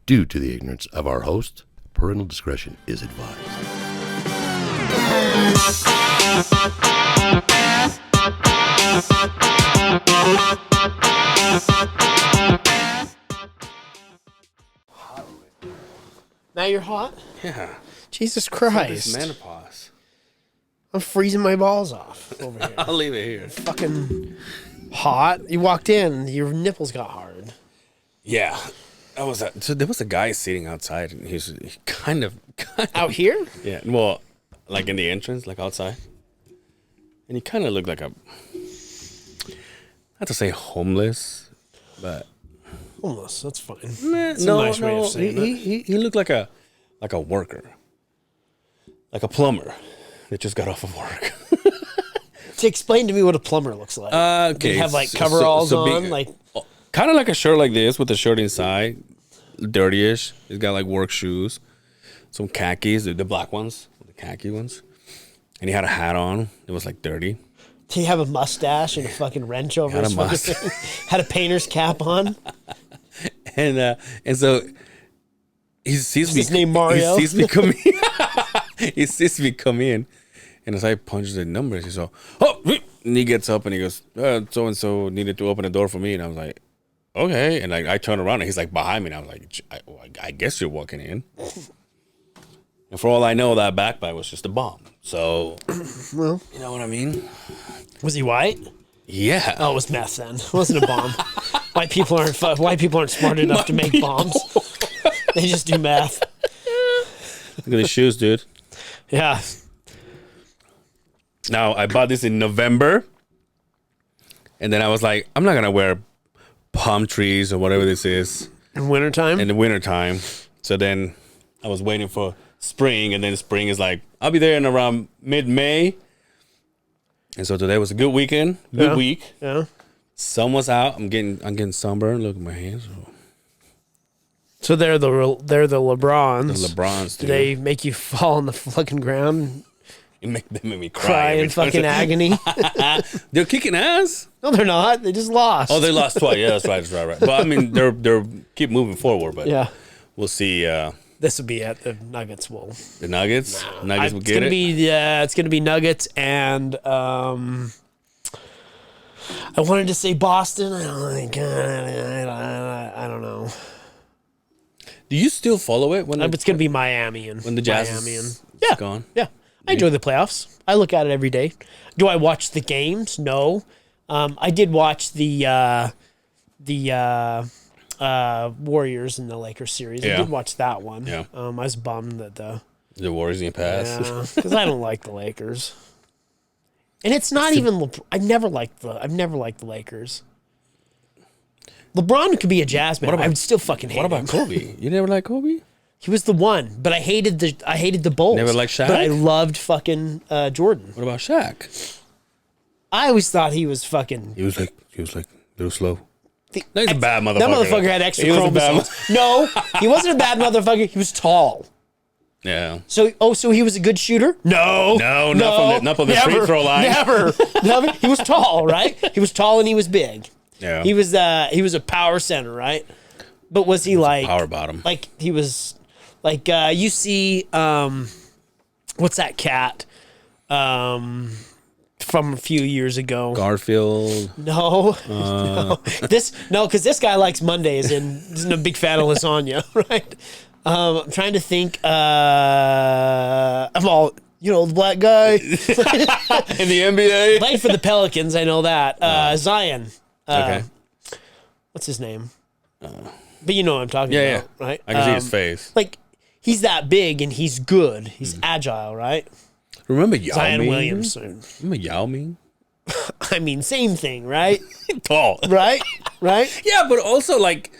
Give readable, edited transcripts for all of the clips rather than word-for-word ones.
Due to the ignorance of our host, parental discretion is advised. Now you're hot? Yeah. Jesus It's Christ. menopause. I'm freezing my balls off over here. I'll leave it here. Fucking hot. You walked in, your nipples got hard. Yeah. So there was a guy sitting outside, and he kind of Out here? yeah. Well, like in the entrance, like outside, and he kind of looked like not to say homeless, but Almost. That's fine. It's a nice way of saying that. he looked like a worker, like a plumber that just got off of work. To explain to me what a plumber looks like. Okay, They have like coveralls on, like kind of like a shirt like this with the shirt inside, dirtyish. He's got like work shoes, some khakis, the black ones, the khaki ones, and he had a hat on. It was like dirty. he have a mustache and a fucking wrench over his fucking thing. Had a painter's cap on. And so he sees me. His name Mario. He sees me come in. He sees me come in, and as I punch the numbers, he's all, oh, and he gets up and he goes, so and so needed to open the door for me, and I was like, okay, and I turn around and he's like behind me, and I was like, I guess you're walking in. And for all I know, that backbite was just a bomb. So, Well, you know what I mean? was he white? Yeah. Oh, it was meth then. It wasn't a bomb. White people aren't smart enough to make bombs. They just do meth. Look at the shoes, dude. Yeah. Now, I bought this in November, and then I was like, I'm not going to wear palm trees or whatever this is In wintertime? in the wintertime. So then I was waiting for spring, and then spring is like, I'll be there in around mid-May. And so today was a good weekend, good week. Yeah. Sun was out. I'm getting sunburned. Look at my hands. So they're the LeBrons. The LeBrons, Do dude. they make you fall on the fucking ground, They make me cry. cry every in time. fucking agony? They're kicking ass. No, they're not. They just lost. Oh, they lost twice. Yeah, that's right. But I mean, they're keep moving forward. But Yeah. we'll see. This would be it. The Nuggets will. The Nuggets. Nuggets will get it. It's gonna be Nuggets and I wanted to say Boston. I don't know. Do you still follow it when It's gonna be Miami and when the Jazz Miami is and gone? Yeah, I enjoy the playoffs. I look at it every day. Do I watch the games? No. I did watch the Warriors and the Lakers series. I Yeah. did watch that one. Yeah. I was bummed that The Warriors didn't pass. because I don't like the Lakers. And it's not even. I've never liked the Lakers. LeBron could be a Jazz man. I would still fucking hate What about him. Kobe? You never like Kobe? He was the one, but I hated the Bulls. Never liked Shaq? But I loved fucking Jordan. What about Shaq? I always thought he was fucking. He was like a little slow. The, No, he's a bad motherfucker. That motherfucker had extra He was a bad chromosomes. No, he wasn't a bad motherfucker. He was tall. Yeah. So he was a good shooter? No, not from the free throw line. Never. He was tall, right? He was tall and he was big. Yeah. He was a power center, right? But was he like power bottom. Like he was like you see what's that cat from a few years ago? Garfield. No. Because this guy likes Mondays and isn't a big fan of lasagna, right? I'm trying to think. I'm all, the black guy. In the NBA. Played for the Pelicans, I know that. Zion. Okay. What's his name? But you know what I'm talking Yeah. about, right? I can see his face. Like, he's that big and he's good. He's agile, right? Remember Yao Zion Ming? Williamson. Remember Yao Ming? I mean, same thing, right? Tall. Right? Right? Yeah, but also like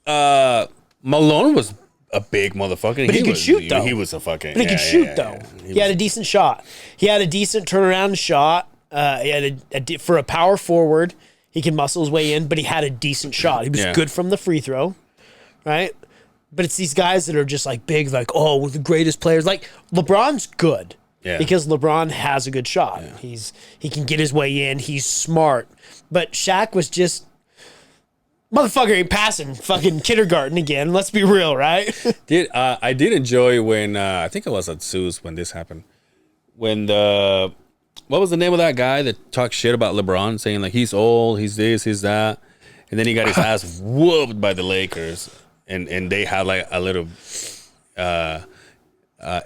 Malone was a big motherfucker. But he could shoot, though. He was a fucking. But he could shoot, though. He had a decent shot. He had a decent turnaround shot. He had for a power forward, he can muscle his way in, but he had a decent shot. He was good from the free throw, right? But it's these guys that are just like big, like, oh, we're the greatest players. Like, LeBron's good. Yeah. Because LeBron has a good shot. Yeah. He can get his way in. He's smart. But Shaq was just Motherfucker ain't passing fucking kindergarten again. Let's be real, right? I did enjoy when I think I was at Zeus when this happened. When what was the name of that guy that talked shit about LeBron, saying like he's old, he's this, he's that, and then he got his ass whooped by the Lakers, and they had like a little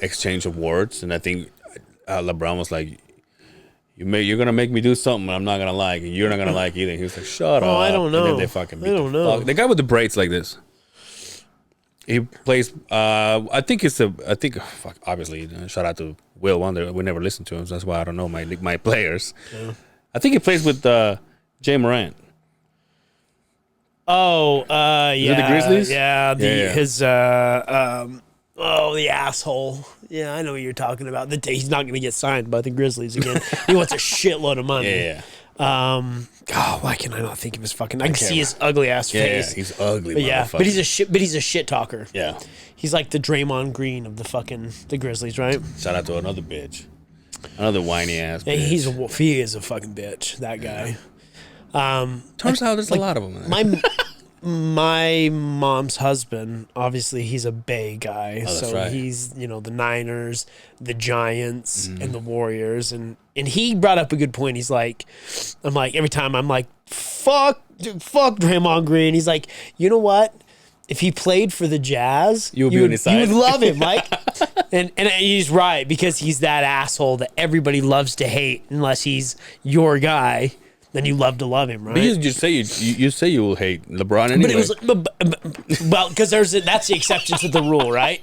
exchange of words, and I think LeBron was like, You're gonna make me do something I'm not gonna like, and you're not gonna like either. He was like, "Shut up!" I don't know. And then they fucking beat the guy with the braids like this. He plays. I think fuck. Obviously, shout out to Will Wonder. We never listened to him, so that's why I don't know my players. Yeah. I think he plays with Jay Morant. Oh, yeah. Is it the Grizzlies? Yeah, his the asshole. Yeah, I know what you're talking about. He's not going to get signed by the Grizzlies again. He wants a shitload of money. Yeah. Why can I not think of his fucking? I can see his ugly ass face. Yeah, he's ugly. But he's a shit talker. Yeah. He's like the Draymond Green of the Grizzlies, right? Shout out to another bitch, another whiny ass. Yeah, bitch. he is a fucking bitch. That guy. Turns out there's a lot of them. My mom's husband, obviously, he's a Bay guy. Oh, so right. he's, the Niners, the Giants, and the Warriors. And he brought up a good point. He's like, every time I'm like, fuck Draymond Green. He's like, you know what? If he played for the Jazz, you would love him, Mike. and he's right, because he's that asshole that everybody loves to hate unless he's your guy. Then you love to love him, right? But you say you will hate LeBron anyway. But because that's the exception to the rule, right?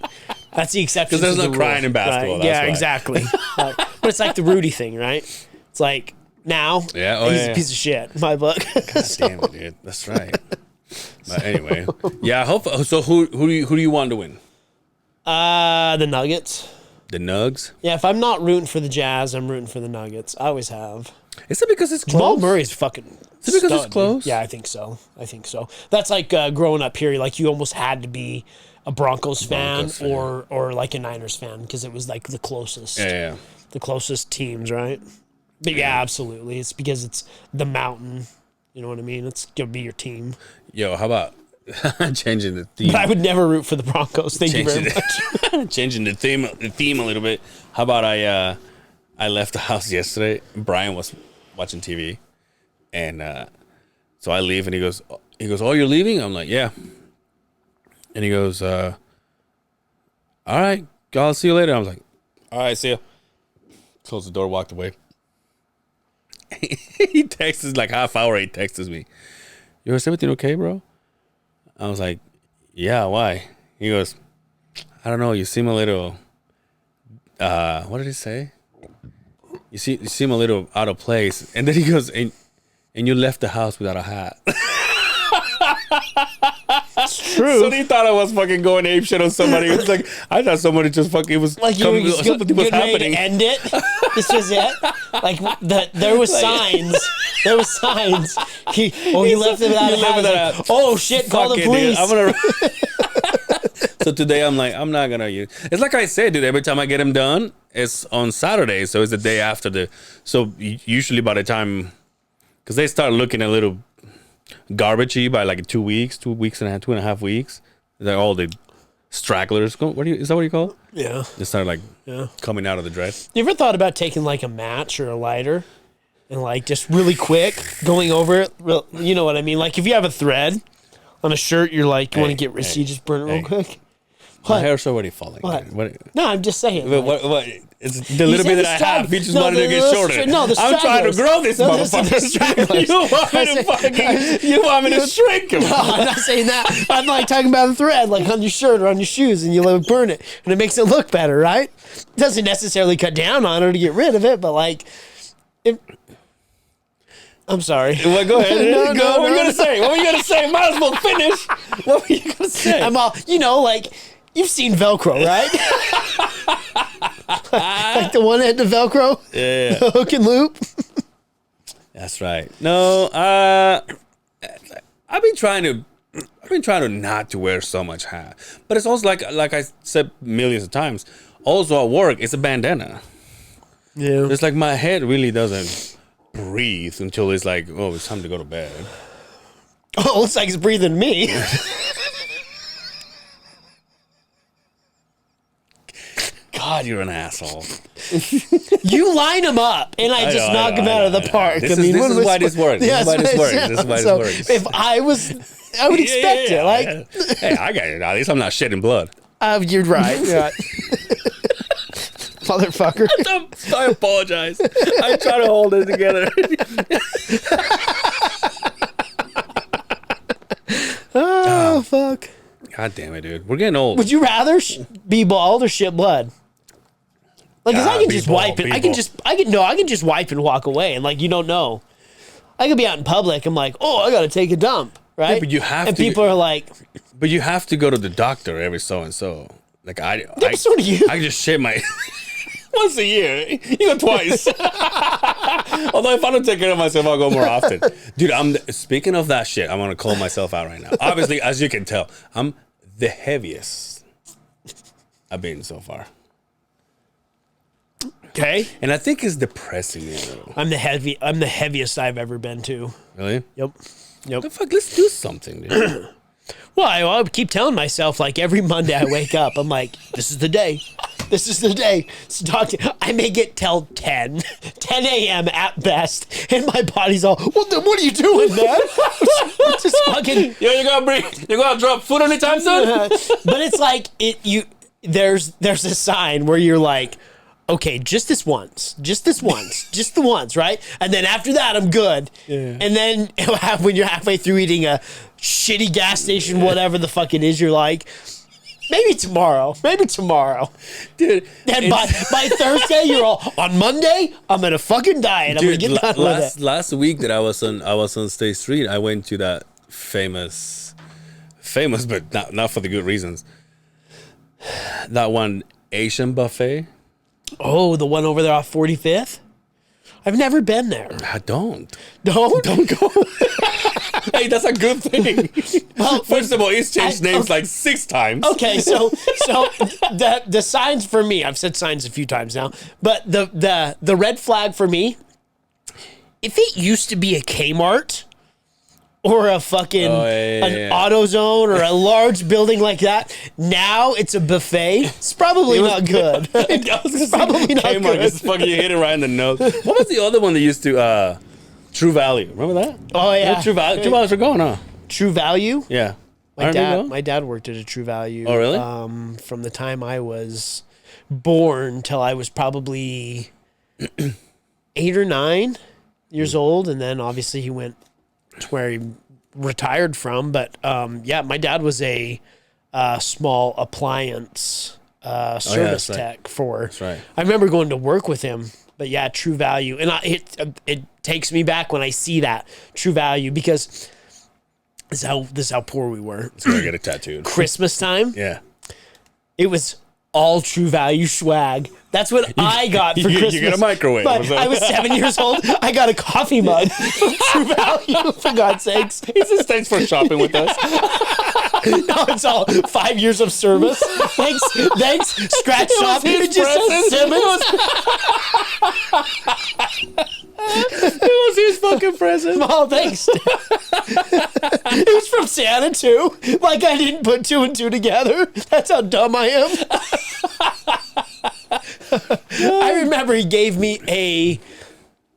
That's the exception. Because there's no crying in basketball. Right? Yeah, exactly. But it's like the Rudy thing, right? It's like now, he's a piece of shit in my book. God damn it, dude. That's right. But anyway, yeah. So who do you want to win? The Nuggets. The Nugs. Yeah, if I'm not rooting for the Jazz, I'm rooting for the Nuggets. I always have. Is it because it's close? Jamal Murray's fucking. Is it because it's close? Yeah, I think so. That's like growing up here. Like you almost had to be a Broncos fan. Or like a Niners fan, because it was like the closest. Yeah. The closest teams, right? But yeah, absolutely. It's because it's the mountain. You know what I mean? It's gonna be your team. Yo, how about changing the theme? But I would never root for the Broncos. Thank you very much. Changing the theme a little bit. How about I left the house yesterday. Brian was watching TV, and so I leave, and he goes, "Oh, you're leaving?" I'm like, "Yeah." And he goes, "All right, I'll see you later." I was like, "All right, see ya." Closed the door, walked away. He texts like half hour. He texts me, "Yo, is everything okay, bro?" I was like, "Yeah, why?" He goes, "I don't know. You seem a little." What did he say? You seem a little out of place. And then he goes, and you left the house without a hat. It's true. So he thought I was fucking going apeshit on somebody. It was like, I thought somebody just fucking was like something was happening. To end it. This was it. Like there was signs. There was signs. He left it without a hat. Like, oh shit! Call the police. Dude, I'm gonna. So today I'm like, I'm not gonna use. It's like I said, dude. Every time I get them done, it's on Saturday, so it's the day after the. So usually by the time, because they start looking a little garbagey by like 2 weeks, 2.5 weeks. Like all the stragglers. Is that what you call it? Yeah. They start like coming out of the dress. You ever thought about taking like a match or a lighter and like just really quick going over it? You know what I mean? Like if you have a thread on a shirt, you're like, you want to get rid, so you just burn it real quick. My hair's already falling. What? No, I'm just saying. What? It's the little bit that I have. You just wanted to get shorter. I'm trying to grow this motherfucker. You want me to shrink him? No, I'm not saying that. I'm like talking about the thread, like on your shirt or on your shoes, and you let it burn it, and it makes it look better, right? It doesn't necessarily cut down on it to get rid of it, but like, I'm sorry. Well, go ahead. What were you gonna say? What were you gonna say? Might as well finish. What were you gonna say? I'm all, like. You've seen Velcro, right? Like the one at the Velcro? Yeah. The hook and loop? That's right. No, I've been trying to not to wear so much hat. But it's also like I said millions of times, also at work, it's a bandana. Yeah. It's like my head really doesn't breathe until it's like, oh, it's time to go to bed. Oh, it looks like it's breathing me. God, you're an asshole. You line them up, and I just knock them out of the park. This is why this works. This is why this works. This is why this works. If I would expect it. Like, hey, I got it. At least I'm not shedding blood. You're right. Yeah. Motherfucker. I apologize. I try to hold it together. Oh, fuck. God damn it, dude. We're getting old. Would you rather be bald or shit blood? Like, cause I can just wipe it. I can just wipe and walk away, and like you don't know. I could be out in public. I'm like, oh, I gotta take a dump, right? Yeah, but you have and to. And people are like, but you have to go to the doctor every so and so. Like so do you. I just shit my once a year. You go twice. Although if I don't take care of myself, I'll go more often. Dude, speaking of that shit, I'm gonna call myself out right now. Obviously, as you can tell, I'm the heaviest I've been so far. Okay. And I think it's depressing me a little. I'm the heaviest I've ever been to. Really? Yep. What the fuck? Let's do something, dude. Well, I keep telling myself, like, every Monday I wake up, I'm like, this is the day. This is the day. I may get till 10 a.m. at best, and my body's all, what are you doing, man? Just fucking... Yo, you gonna breathe? You gonna drop foot anytime soon? But it's like, there's a sign where you're like, okay, just the once, right? And then after that, I'm good. Yeah. And then when you're halfway through eating a shitty gas station, whatever the fuck it is, you're like, maybe tomorrow. Dude. And by Thursday, you're all, on Monday, I'm gonna fucking diet. I'm gonna get done with it. Last week that I was on State Street, I went to that famous, but not for the good reasons. That one Asian buffet. Oh, the one over there off 45th? I've never been there. Don't go. Hey, that's a good thing. Well, first of all, it's changed names like 6 times. Okay, so the signs for me, I've said signs a few times now, but the red flag for me, if it used to be a Kmart or a fucking an AutoZone or a large building like that, now it's a buffet. It's probably not good. It's probably not Kmart good. just fucking hit it right in the nose. What was the other one that used to True Value? Remember that? Oh yeah, True Value. True Values are going on. True Value. Yeah, my dad worked at a True Value. Oh really? From the time I was born till I was probably 8 or 9 years old, and then obviously he went to where he retired from. But yeah, my dad was a small appliance service tech for. That's right. I remember going to work with him. But yeah, True Value, and it takes me back when I see that True Value, because this is how poor we were. So I get a tattoo. Christmas time. Yeah, it was all True Value swag. That's what I got for Christmas. You get a microwave. But I was 7 years old. I got a coffee mug from True Value, for God's sakes. He says thanks for shopping with us. No, it's all 5 years of service. Thanks, scratch shop. It just says Simmons. It was his fucking present. Oh, thanks. It was from Santa too. Like I didn't put 2 and 2 together. That's how dumb I am. I remember he gave me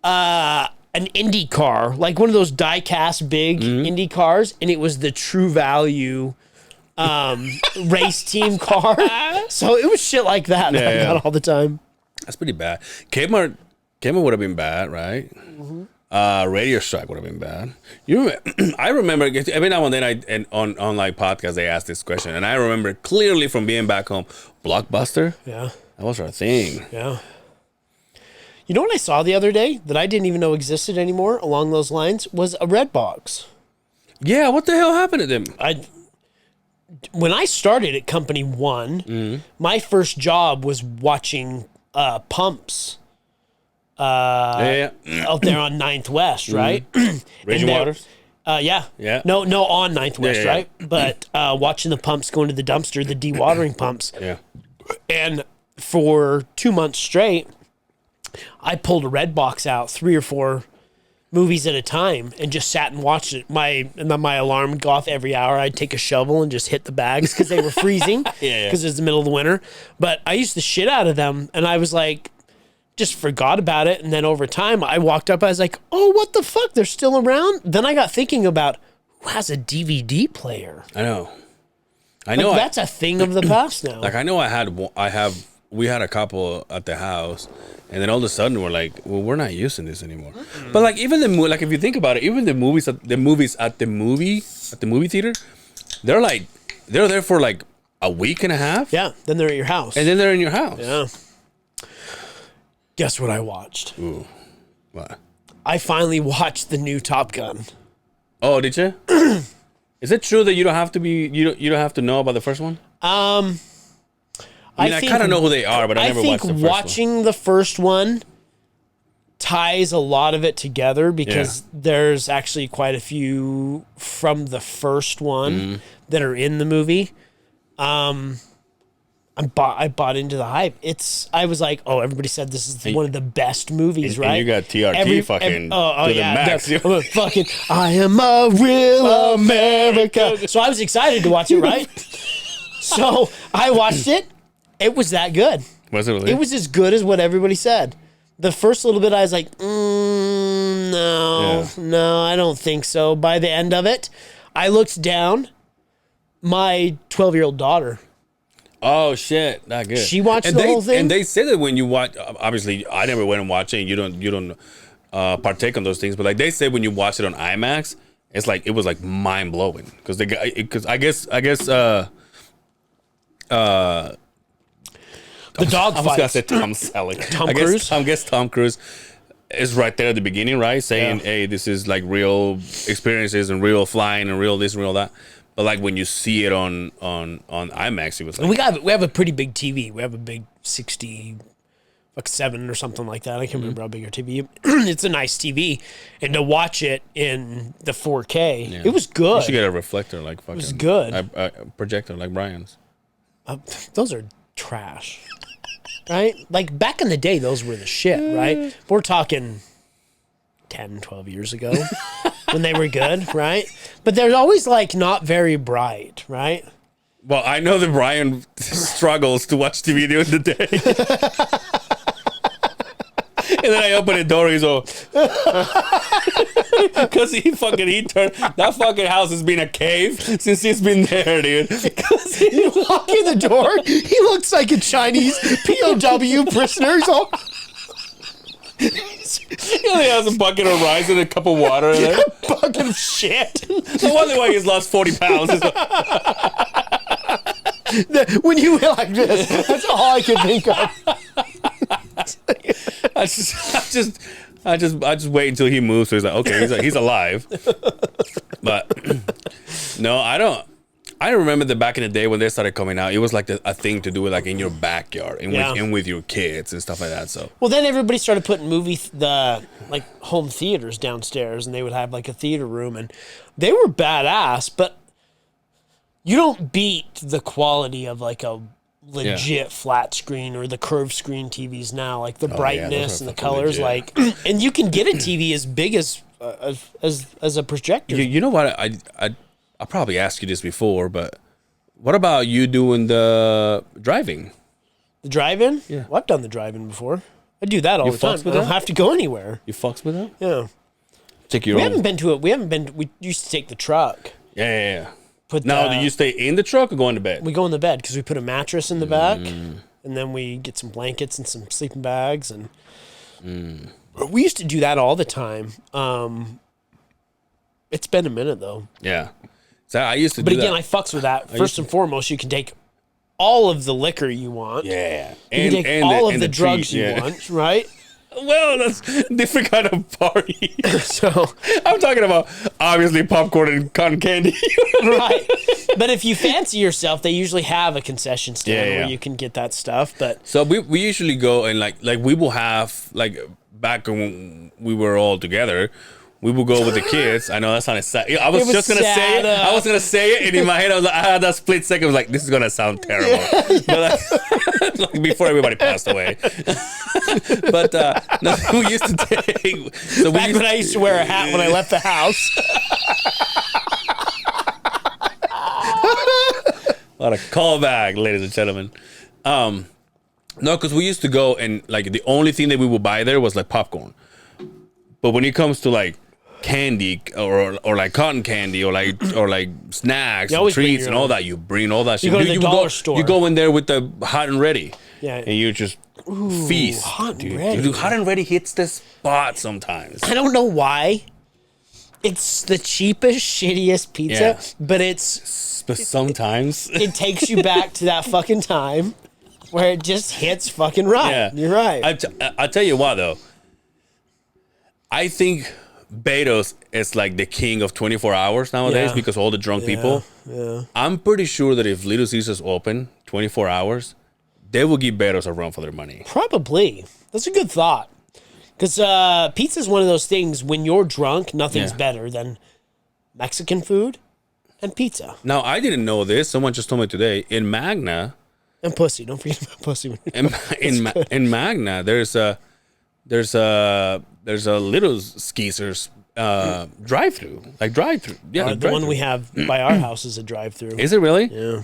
an Indy car, like one of those die-cast big Indy cars, and it was the True Value race team car. So it was shit like that I got all the time. That's pretty bad. Kmart would have been bad, right? Mm-hmm. Radio Shack would have been bad. I remember every now and then on like podcasts they ask this question, and I remember clearly from being back home, Blockbuster. Yeah, that was our thing. Yeah. You know what I saw the other day that I didn't even know existed anymore along those lines was a Red Box. Yeah, what the hell happened to them? When I started at Company 1, my first job was watching pumps out there on 9th West, right? Raging Waters? Yeah. No, on 9th West, right? But watching the pumps go into the dumpster, the dewatering pumps. Yeah. And for 2 months straight, I pulled a Red Box out 3 or 4 movies at a time and just sat and watched it. My alarm would go off every hour. I'd take a shovel and just hit the bags because they were freezing because it's the middle of the winter. But I used the shit out of them, and I was like, just forgot about it. And then over time, I walked up, I was like, oh, what the fuck? They're still around? Then I got thinking about who has a DVD player. I know. That's a thing of the past now. Like I know we had a couple at the house, and then all of a sudden we're like, well, we're not using this anymore. Mm-hmm. But like even like if you think about it, even the movies at the movie theater, they're there for like a week and a half. Yeah, then they're at your house. And then they're in your house. Yeah. Guess what I watched? Ooh. What? I finally watched the new Top Gun. Oh, did you? Is it true that you don't have to know about the first one? I mean, I kind of know who they are, but I never watched the first one. I think watching the first one ties a lot of it together because there's actually quite a few from the first one that are in the movie. I bought into the hype. I was like, oh, everybody said this is one of the best movies, right? And you got TRT to the max. Fucking, I am a real America. So I was excited to watch it, right? So I watched it. It was that good. Was it really? It was as good as what everybody said. The first little bit, I was like, no, I don't think so. By the end of it, I looked down. My 12-year-old daughter. Oh shit, not good. She watched the whole thing, and they said that when you watch. Obviously, I never went and watched it. And you don't partake on those things, but like they say when you watch it on IMAX, it's like it was like mind blowing because I guess the dog. I was gonna say Tom Selleck. Cruise. I guess Tom Cruise is right there at the beginning, right? Saying, "Hey, this is like real experiences and real flying and real this and real that." But like when you see it on IMAX, it was like we have a pretty big TV. We have a big 67 or something like that. I can't remember how big our TV. It's a nice TV, and to watch it in the 4K, it was good. You should get a reflector like fucking. It was good. A projector like Brian's. Those are trash, right? Like back in the day, those were the shit, right? We're talking 10, 12 years ago. When they were good, right? But they're always like not very bright, right? Well, I know that Brian struggles to watch TV during the day. And then I open the door and he's all... Because he turned... That fucking house has been a cave since he's been there, dude. You walk in the door, he looks like a Chinese POW prisoner. He's all... He only has a bucket of rice and a cup of water in there. A bucket of shit. No wonder why he's lost 40 pounds. When you were like this, that's all I could think of. I just wait until he moves. So he's like, okay, he's alive. But no, I don't. I remember that back in the day when they started coming out, it was like a thing to do with like in your backyard and with your kids and stuff like that. So well, then everybody started putting like home theaters downstairs, and they would have like a theater room, and they were badass. But you don't beat the quality of like a legit flat screen or the curved screen TVs now, like the brightness and the colors, legit. Like, and you can get a TV as big as a projector. You know what? I probably asked you this before, but what about you doing the driving? The drive-in? Yeah. Well, I've done the drive-in before. I do that all the time. I don't have to go anywhere. You fucks with that? Yeah. Take your we own. haven't been to it. We used to take the truck. Yeah. Now, do you stay in the truck or go into bed? We go in the bed because we put a mattress in the back, and then we get some blankets and some sleeping bags, and we used to do that all the time. It's been a minute though. Yeah. So I used to But again, I fucks with that. First and foremost, you can take all of the liquor you want. Yeah. You can take all of the drugs you want, right? Well, that's a different kind of party. So I'm talking about obviously popcorn and cotton candy. Right. But if you fancy yourself, they usually have a concession stand where you can get that stuff. But so we usually go and like we will have like back when we were all together, we would go with the kids. I know that sounded sad. I was just gonna say it. I was gonna say it, and in my head, I was like, I had that split second. I was like, this is gonna sound terrible. But like before everybody passed away. But no, we used to take. So Back when I used to wear a hat when I left the house. What a callback, ladies and gentlemen. No, because we used to go and like the only thing that we would buy there was like popcorn. But when it comes to like candy or like cotton candy or like snacks and treats and all that, you bring all that shit. You go to the dollar store. You go in there with the hot and ready. Yeah. And you just feast. Hot and ready. Dude, hot and ready hits the spot sometimes. I don't know why. It's the cheapest, shittiest pizza, but But sometimes it takes you back to that fucking time where it just hits fucking right. Yeah. You're right. I tell you what though. I think Beto's is like the king of 24 hours nowadays because all the drunk people. Yeah. I'm pretty sure that if Little Caesars open 24 hours, they will give Beto's a run for their money. Probably. That's a good thought. Because pizza is one of those things, when you're drunk, nothing's better than Mexican food and pizza. Now, I didn't know this. Someone just told me today. In Magna. And pussy. Don't forget about pussy. In Magna, there's a Little Caesars drive-through. Like drive-through. Yeah, the drive-through. one we have by our house is a drive-through. Is it really? Yeah.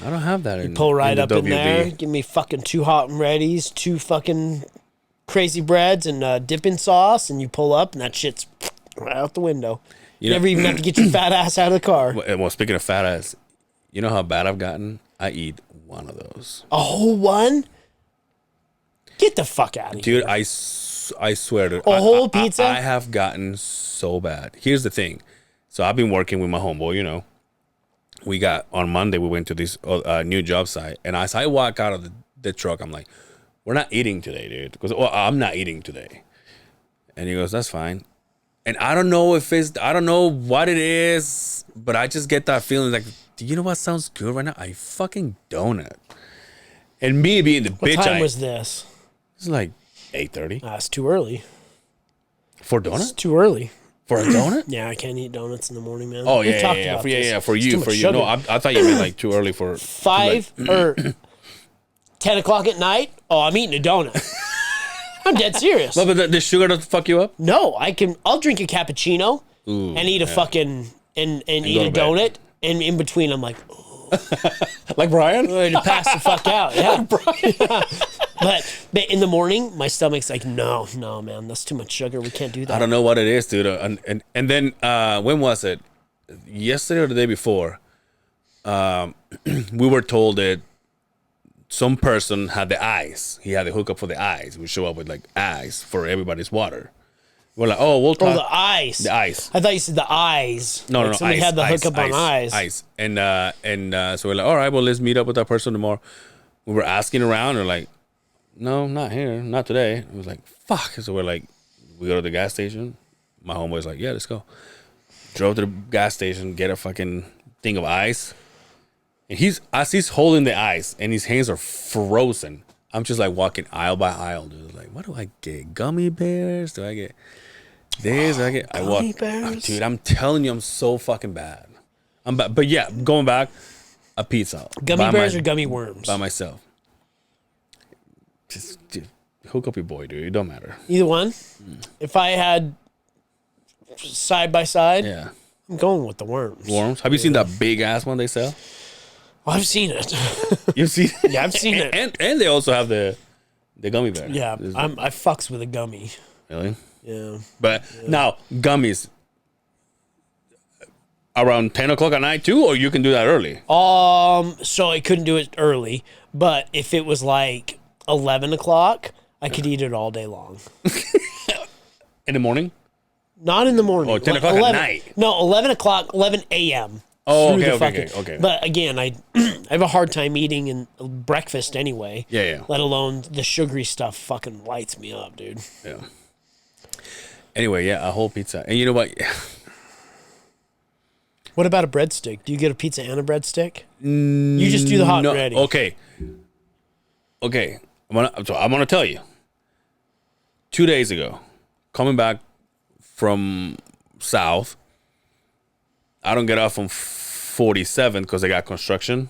I don't have that. Pull right the up in WB. there. Give me fucking 2 hot and readies, 2 fucking crazy breads and dipping sauce, and you pull up, and that shit's right out the window. You never even have to get your fat ass out of the car. Well, speaking of fat ass, you know how bad I've gotten? I eat one of those. A whole one? Get the fuck out of here. Dude, I swear to A whole pizza? I have gotten so bad. Here's the thing. So I've been working with my homeboy, you know. We got, on Monday, we went to this new job site. And as I walk out of the truck, I'm like, we're not eating today, dude. Because I'm not eating today. And he goes, that's fine. And I don't know what it is, but I just get that feeling like, do you know what sounds good right now? A fucking donut. And me being the bitch What time was this? It's like 8:30. It's too early. For a It's donut? too early. For a donut? Yeah, I can't eat donuts in the morning, man. Oh, We've yeah, talked yeah, about yeah. this. For It's you, too much for you. sugar. No, I thought you meant like too early for 5 or 10 o'clock at night. Oh, I'm eating a donut. I'm dead serious. But the sugar doesn't fuck you up? No, I'll drink a cappuccino and eat a fucking and eat a donut, and in between I'm like, Like Brian? to pass the fuck out. Yeah. But in the morning, my stomach's like, no, man, that's too much sugar. We can't do that. I don't know what it is, dude. And then when was it? Yesterday or the day before? We were told that some person had the ice. He had the hookup for the ice. We show up with like ice for everybody's water. We're like, we'll talk. Oh, the ice. The ice. I thought you said the eyes. No, like somebody had the hookup on eyes. Ice. And so we're like, all right, well, let's meet up with that person tomorrow. We were asking around. They're like, no, not here. Not today. It was like, fuck. So we're like, we go to the gas station. My homeboy's like, yeah, let's go. Drove to the gas station, get a fucking thing of ice. And as he's holding the ice and his hands are frozen, I'm just like walking aisle by aisle, dude. Like, what do I get? Gummy bears? Do I get this? Gummy bears? Dude, I'm telling you, I'm so fucking bad. But yeah, going back, a pizza. Gummy bears or gummy worms? By myself. Just hook up your boy, dude. It don't matter. Either one. If I had side by side, Yeah. I'm going with the worms. Worms? Have you seen that big ass one they sell? Oh, I've seen it. You've seen it? Yeah, I've seen it. And they also have the gummy bear. Yeah, I fucks with a gummy. Really? Yeah. But now, gummies around 10 o'clock at night too, or you can do that early? So I couldn't do it early, but if it was like 11 o'clock, I could eat it all day long. In the morning? Not in the morning. Oh, 10 o'clock at night. No, 11 o'clock, 11 a.m. Oh, through okay. But again, I have a hard time eating breakfast anyway. Yeah. Let alone the sugary stuff fucking lights me up, dude. Yeah. Anyway, yeah, a whole pizza. And you know what? What about a breadstick? Do you get a pizza and a breadstick? You just do the hot and ready. Okay. I'm gonna tell you. 2 days ago, coming back from south. I don't get off on 47 because they got construction.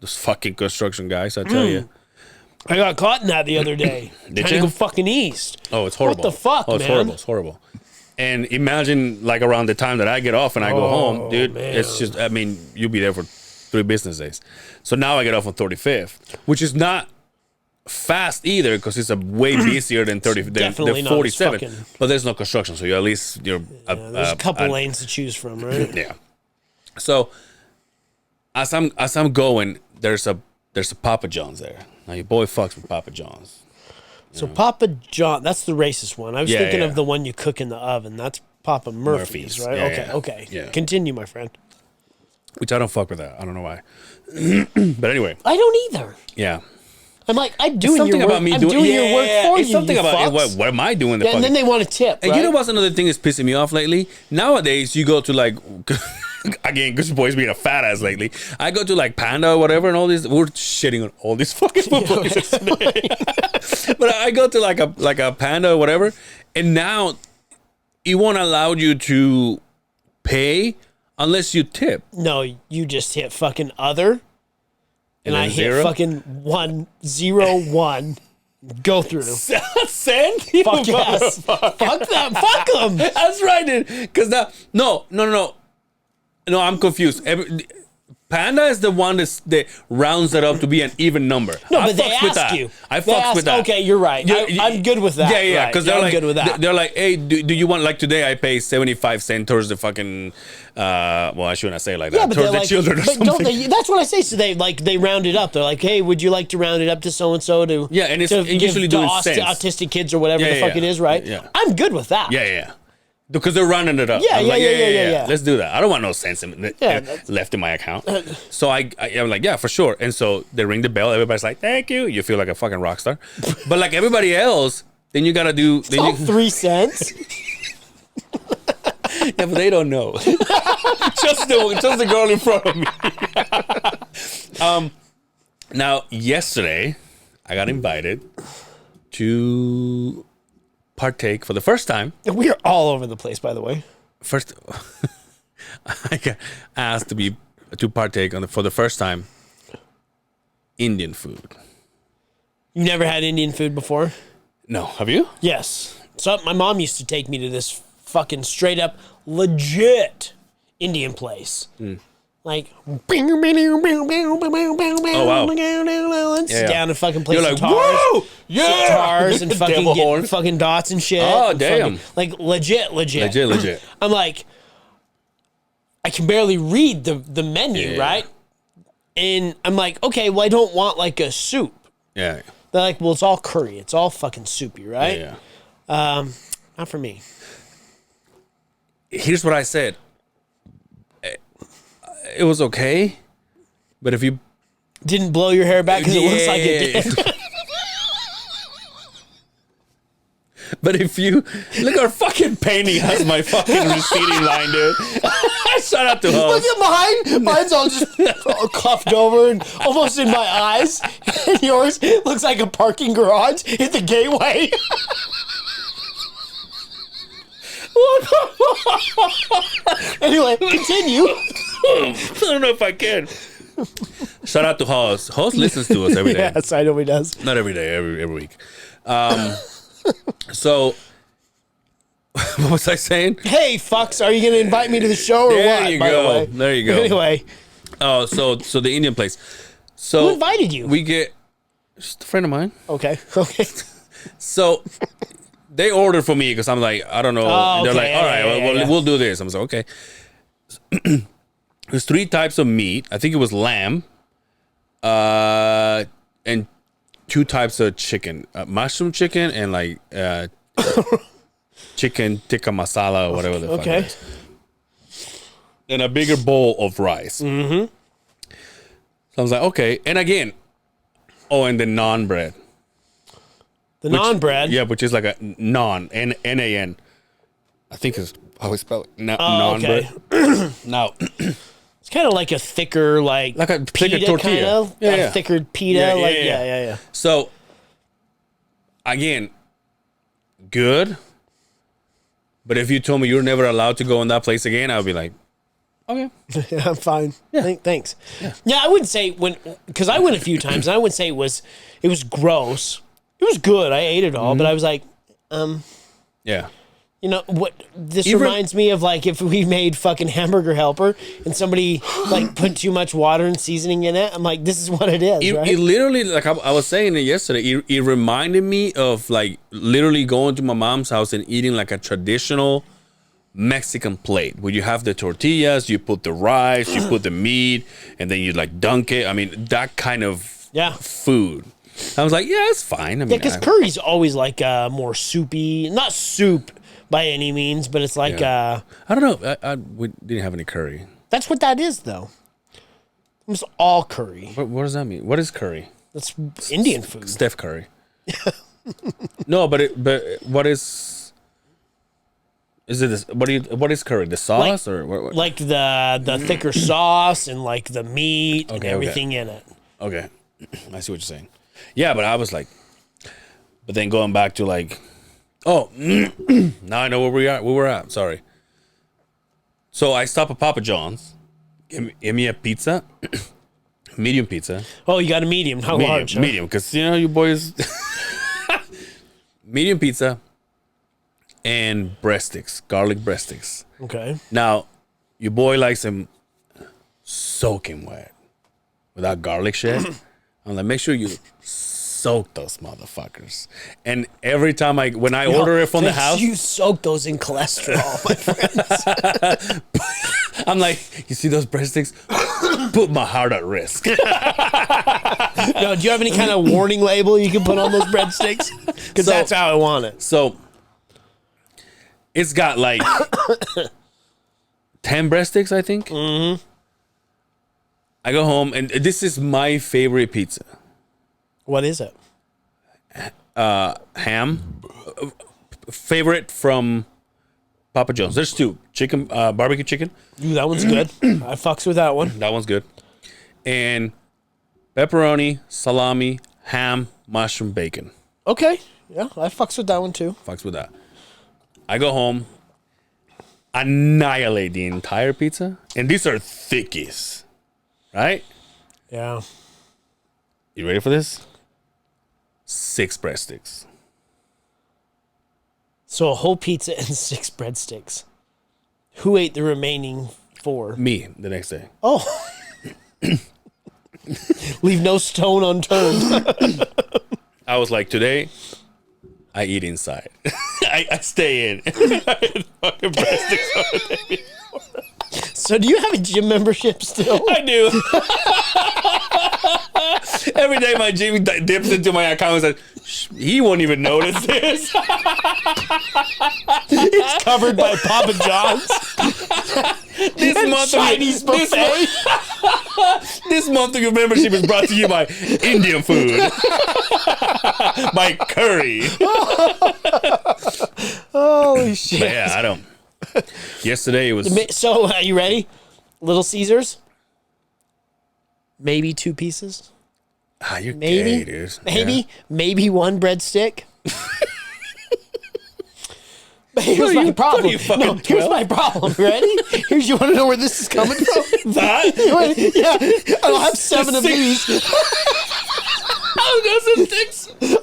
Those fucking construction guys, I tell you. I got caught in that the other day. Did Trying you? to go fucking east. Oh, it's horrible. What the fuck, oh, it's man? horrible. It's horrible. And imagine like around the time that I get off and I go home, dude, man. it's just, I mean, you'll be there for 3 business days. So now I get off on 35th, which is not fast either because it's a way busier than 30 than 47. Fucking, but there's no construction, so you at least you're there's a couple lanes to choose from, right? Yeah. So as I'm going, there's a Papa John's there. Now your boy fucks with Papa John's. So Papa John, that's the racist one. I was Yeah, thinking yeah. of the one you cook in the oven. That's Papa Murphy's, Murphy's. right? Yeah, okay, yeah. okay. Yeah. Continue, my friend. Which I don't fuck with that. I don't know why. But anyway, I don't either. yeah. I'm like, I'm It's doing something your work. about me I'm doing your work for it's you. something you about fucks. what am I doing? The Yeah, and then fucking, they want a tip. and right? you know what's another thing that's pissing me off lately? Nowadays, you go to like, again, because boy's being a fat ass lately. I go to like Panda or whatever, and all this. We're shitting on all these fucking food places today. But I go to like a Panda or whatever, and now it won't allow you to pay unless you tip. No, you just hit fucking other, and I then hit zero? fucking 101. Go through. Send? Fuck yes. Fuck that. Fuck them. That's right, dude. Because no, I'm confused. Panda is the one that rounds it up to be an even number. No, I but they fucks with ask that. you. I They fucks ask, with that. okay, you're right. I'm good with that. Yeah, Right. because Yeah, they're I'm like, good with that. They're like, hey, do you want, like today I pay 75 cents towards the fucking, well, I shouldn't say it like that, Yeah, but towards they're the like, children or but something. don't they? That's what I say. So they round it up. They're like, hey, would you like to round it up to so and so to Yeah, and it's to usually give to doing cents. autistic kids or whatever Yeah, the yeah, fuck it yeah. is, right? Yeah. I'm good with that. Yeah. Because they're rounding it up. Yeah, I'm yeah, like, yeah. Let's do that. I don't want no cents that's- left in my account. So I'm like, yeah, for sure. And so they ring the bell. Everybody's like, thank you. You feel like a fucking rock star. But like everybody else, then you gotta do. Then All you, 3 cents. yeah, but they don't know. just the girl in front of me. Now yesterday, I got invited to partake for the first time. We are all over the place, by the way. First, I got asked to partake for the first time Indian food. You never had Indian food before? No, have you? Yes. So my mom used to take me to this fucking straight up legit Indian place. Like, oh wow, and sit down and fucking play You're some like, guitars. whoa, yeah, Guitars and fucking Devil get horn. fucking dots and shit. Oh, and damn. fucking, like legit. Legit. I'm like, I can barely read the menu, Yeah. right? And I'm like, okay, well, I don't want like a soup. Yeah, They're like, well, it's all curry. It's all fucking soupy, right? yeah. Not for me. Here's what I said. It was okay, but if you Didn't blow your hair back because it looks like it did. But if you look, our fucking painting has my fucking receding line, dude. Shout out to Look us. at mine. Mine's all just cuffed over and almost in my eyes. And yours looks like a parking garage at the gateway. Anyway, continue. I don't know if I can. Shout out to Hoss. Hoss listens to us every day. Yes, I know he does. Not every day, every week. So, what was I saying? Hey, fucks, are you going to invite me to the show or There what? you by the go. way? There you go. Anyway, Oh, so the Indian place. So who invited you? We get just a friend of mine. Okay. So they ordered for me because I'm like, I don't know. Oh, They're okay. like, all right, Yeah. we'll do this. I'm like, okay. There's 3 types of meat. I think it was lamb, and 2 types of chicken, mushroom chicken and like chicken tikka masala or whatever the fuck it is. And a bigger bowl of rice. Mm-hmm. So I was like, okay. And again, and the naan bread. The naan-bread. Yeah, which is like a naan, N-A-N. I think it's how we spell it. Naan okay. bread. Now, It's kind of like a thicker, like a thicker pita tortilla. kind of. Yeah, a yeah. thicker pita. Yeah. So, again, good, But if you told me you're never allowed to go in that place again, I would be like, okay. Yeah, I'm fine. Yeah. Thanks. Yeah, I wouldn't say because I went a few times, and I wouldn't say it was gross. It was good. I ate it all, but I was like, yeah. You know what? This reminds me of like if we made fucking Hamburger Helper and somebody like put too much water and seasoning in it. I'm like, this is what it is. Right? It literally, like I was saying it yesterday, it reminded me of like literally going to my mom's house and eating like a traditional Mexican plate where you have the tortillas, you put the rice, you put the meat, and then you like dunk it. I mean, that kind of food. I was like, yeah, it's fine. I mean, because curry's always like more soupy, not soup by any means, but it's like I don't know. We didn't have any curry. That's what that is, though. It's all curry. What does that mean? What is curry? That's Indian food. Steph Curry. No, but what is? Is it this? What is curry? The sauce or what? Like the thicker sauce and like the meat and everything in it. Okay, I see what you're saying. Yeah, but I was like, but then going back to like. Oh, now I know where we were at. Sorry. So I stop at Papa John's. Give me a pizza, medium pizza. Oh, you got a medium, not large. Huh? Medium, because you know you boys. Medium pizza and breast sticks, garlic breast sticks. Okay. Now, your boy likes them soaking wet without garlic shit. I'm like, make sure you soak those motherfuckers. And every time when I order it from the house, you soak those in cholesterol, my friends. I'm like, you see those breadsticks? Put my heart at risk. No, do you have any kind of warning label you can put on those breadsticks? Because that's how I want it. So it's got like 10 breadsticks, I think. Mm-hmm. I go home, and this is my favorite pizza. What is it? Ham. Favorite from Papa John's. There's two. Chicken, barbecue chicken. Ooh, that one's good. I fucks with that one. That one's good. And pepperoni, salami, ham, mushroom, bacon. Okay. Yeah, I fucks with that one too. Fucks with that. I go home, annihilate the entire pizza. And these are thickies. Right? Yeah. You ready for this? 6 breadsticks. So a whole pizza and 6 breadsticks. Who ate the remaining 4? Me, the next day. Oh. Leave no stone unturned. I was like, today, I eat inside. I stay in. Fucking breadsticks on the day before. So do you have a gym membership still? I do. Every day my gym dips into my account and says, he won't even notice this. It's covered by Papa John's. This month Chinese buffet. This month of your membership is brought to you by Indian food. By curry. Holy shit. But yeah, I don't. Yesterday it was. So, are you ready? Little Caesars? Maybe 2 pieces? You're Maybe, gay, dude. Maybe 1 breadstick. But here's my problem. Here's my problem. Ready? You want to know where this is coming from? That? Yeah, I'll have 7 of these.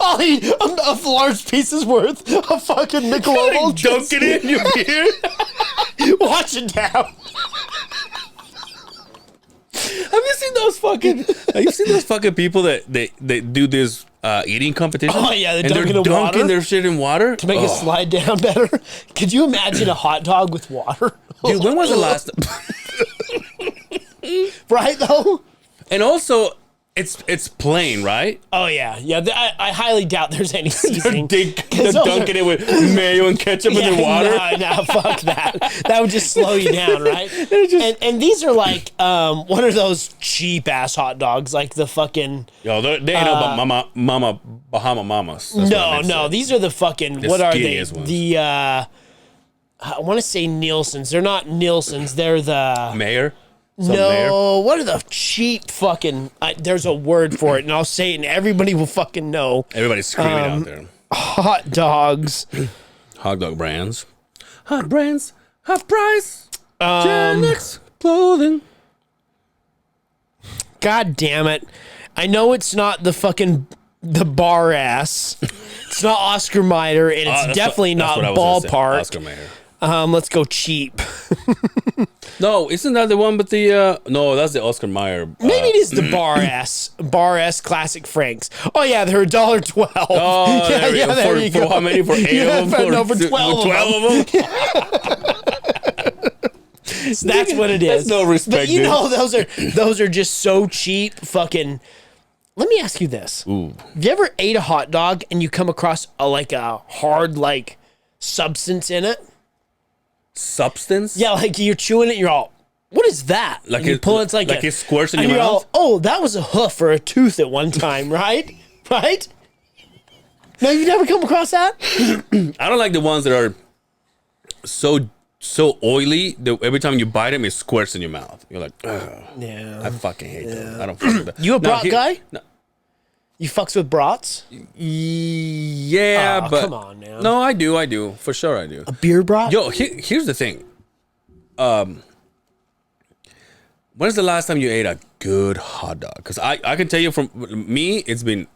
I'll eat a large piece's worth of fucking Michelob Ultra. Dunk it in your beer. Watch it down. Have you seen those fucking people that they do this eating competition? Oh yeah, they're dunking their shit in water to make it slide down better. Could you imagine a hot dog with water? Dude, when was the last? Right though. And also, it's plain, right? Oh yeah. I highly doubt there's any seasoning. They're dunking it with mayo and ketchup in their water. No, fuck that. That would just slow you down, right? And these are like what are those cheap ass hot dogs? Like the fucking they ain't no Mama Bahama Mamas. No, these are the fucking what are they? Ones. The I want to say Nielsen's. They're not Nielsen's. They're the Mayor. No, what are the cheap fucking... there's a word for it, and I'll say it, and everybody will fucking know. Everybody's screaming out there. Hot dogs. Hot dog brands. Hot brands, half price. Gen X clothing. God damn it. I know it's not the bar ass. It's not Oscar Mayer, and it's definitely not Ballpark. Oscar Mayer. Let's go cheap. No, isn't that the one with the no, that's the Oscar Mayer. Maybe it is the bar ass classic Franks. Oh yeah, they're $1.12. Oh, yeah, there you go. For how many? For 8 of them? No, for 12 of them? That's what it is. That's no respect. But you know, those are just so cheap. Fucking. Let me ask you this: Ooh. Have you ever ate a hot dog and you come across a hard substance in it? Substance? Yeah, you're chewing it. You're all, what is that? Like you pull it's it squirts in your you're mouth. All, oh, that was a hoof or a tooth at one time, right? Right? No, you never come across that. I don't like the ones that are so oily that every time you bite them, it squirts in your mouth. You're like, ugh. Yeah. I fucking hate them. I don't fuck with that. You a brat guy? No. You fucks with brats? Yeah, oh, but come on, man. No, I do. For sure, I do. A beer brat? Yo, here's the thing. When's the last time you ate a good hot dog? Because I can tell you from me, it's been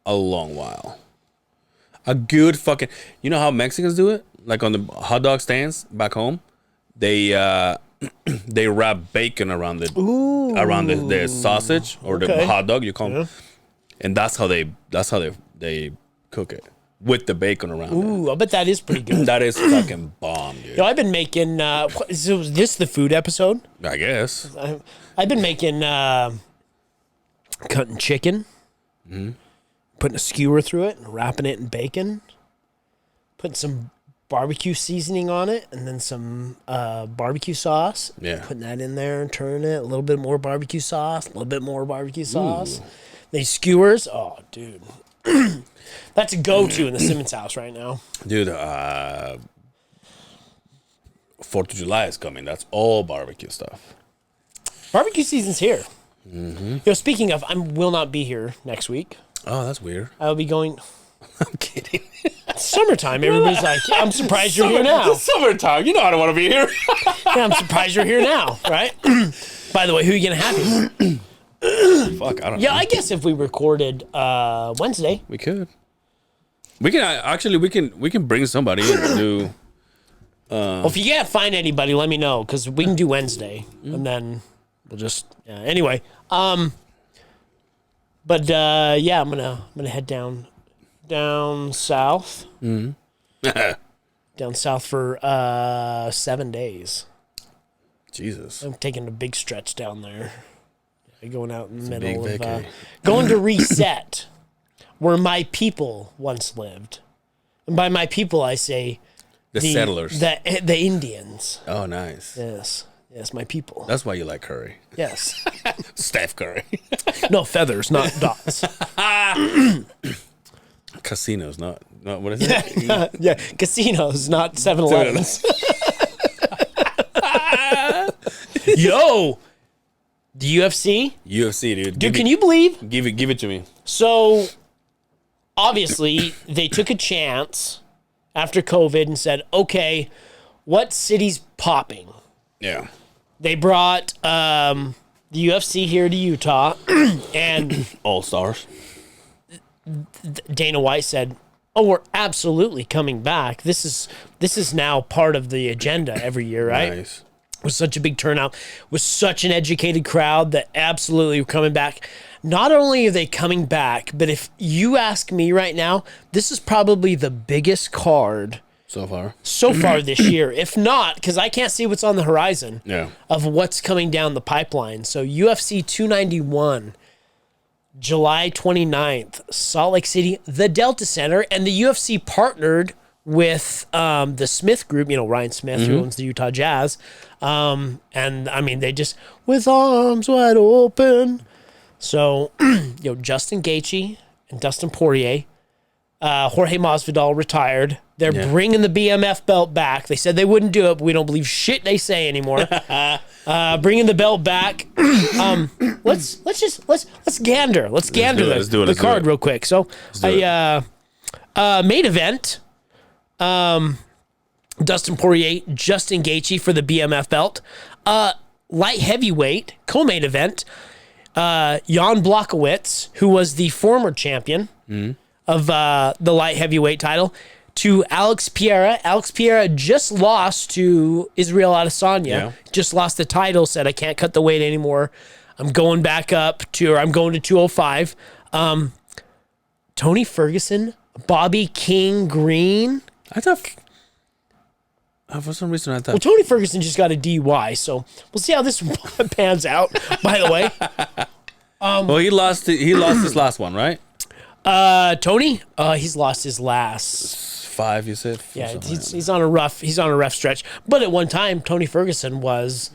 a long while. A good fucking. You know how Mexicans do it? Like on the hot dog stands back home, they wrap bacon around the sausage or the hot dog. You call them. And that's how they cook it with the bacon around. Ooh, I bet that is pretty good. That is fucking bomb, dude. Yo, I've been making. Is this the food episode? I guess. I've been making cutting chicken, putting a skewer through it, and wrapping it in bacon, putting some barbecue seasoning on it, and then some barbecue sauce. Yeah, putting that in there and turning it. A little bit more barbecue sauce. A little bit more barbecue sauce. Ooh. These skewers, oh, dude. That's a go-to in the Simmons house right now. Dude, 4th of July is coming. That's all barbecue stuff. Barbecue season's here. Mm-hmm. Yo, speaking of, I will not be here next week. Oh, that's weird. I'll be going... I'm kidding. It's summertime. Everybody's like, yeah, I'm surprised you're here now. It's summertime. You know I don't want to be here. Yeah, I'm surprised you're here now, right? By the way, who are you going to have here? Fuck, I don't know. Yeah, I guess if we recorded Wednesday, we could. We can actually we can bring somebody in and do. Well, if you can't find anybody, let me know because we can do Wednesday, and then we'll just anyway. But yeah, I'm gonna head down south. Down south for 7 days. Jesus, I'm taking a big stretch down there. Going out in the middle of going to reset where my people once lived, and by my people I say the settlers, the Indians. Oh, nice. Yes, my people. That's why you like Curry. Yes, Steph Curry. No feathers, not dots. Casinos, not what is it? Yeah, casinos, not 7-Elevens. Yo. The UFC? UFC, dude. Dude, can you believe? Give it to me. So, obviously, they took a chance after COVID and said, okay, what city's popping? Yeah. They brought the UFC here to Utah, and All Stars. Dana White said, oh, we're absolutely coming back. This is now part of the agenda every year, right? Nice. It was such a big turnout, was such an educated crowd that absolutely were coming back. Not only are they coming back, but if you ask me right now, this is probably the biggest card so far this year. If not, because I can't see what's on the horizon of what's coming down the pipeline. So UFC 291, July 29th, Salt Lake City, the Delta Center, and the UFC partnered with the Smith Group, Ryan Smith, who owns the Utah Jazz. And I mean, they just, with arms wide open. So, Justin Gaethje and Dustin Poirier, Jorge Masvidal retired. They're bringing the BMF belt back. They said they wouldn't do it, but we don't believe shit they say anymore. Bringing the belt back. Let's gander. Let's gander the card real quick. So, main event. Dustin Poirier, Justin Gaethje for the BMF belt. Light heavyweight, co-main event, Jan Blachowicz, who was the former champion of the light heavyweight title, to Alex Pereira. Alex Pereira just lost to Israel Adesanya. Yeah. Just lost the title, said, I can't cut the weight anymore. I'm going back up to, or I'm going to 205. Tony Ferguson, Bobby King Green. I thought, for some reason, I thought. Well, Tony Ferguson just got a DUI, so we'll see how this pans out, by the way. Well, he lost his last one, right? Tony, he's lost his last 5, you said? Yeah, he's on a rough stretch. But at one time, Tony Ferguson was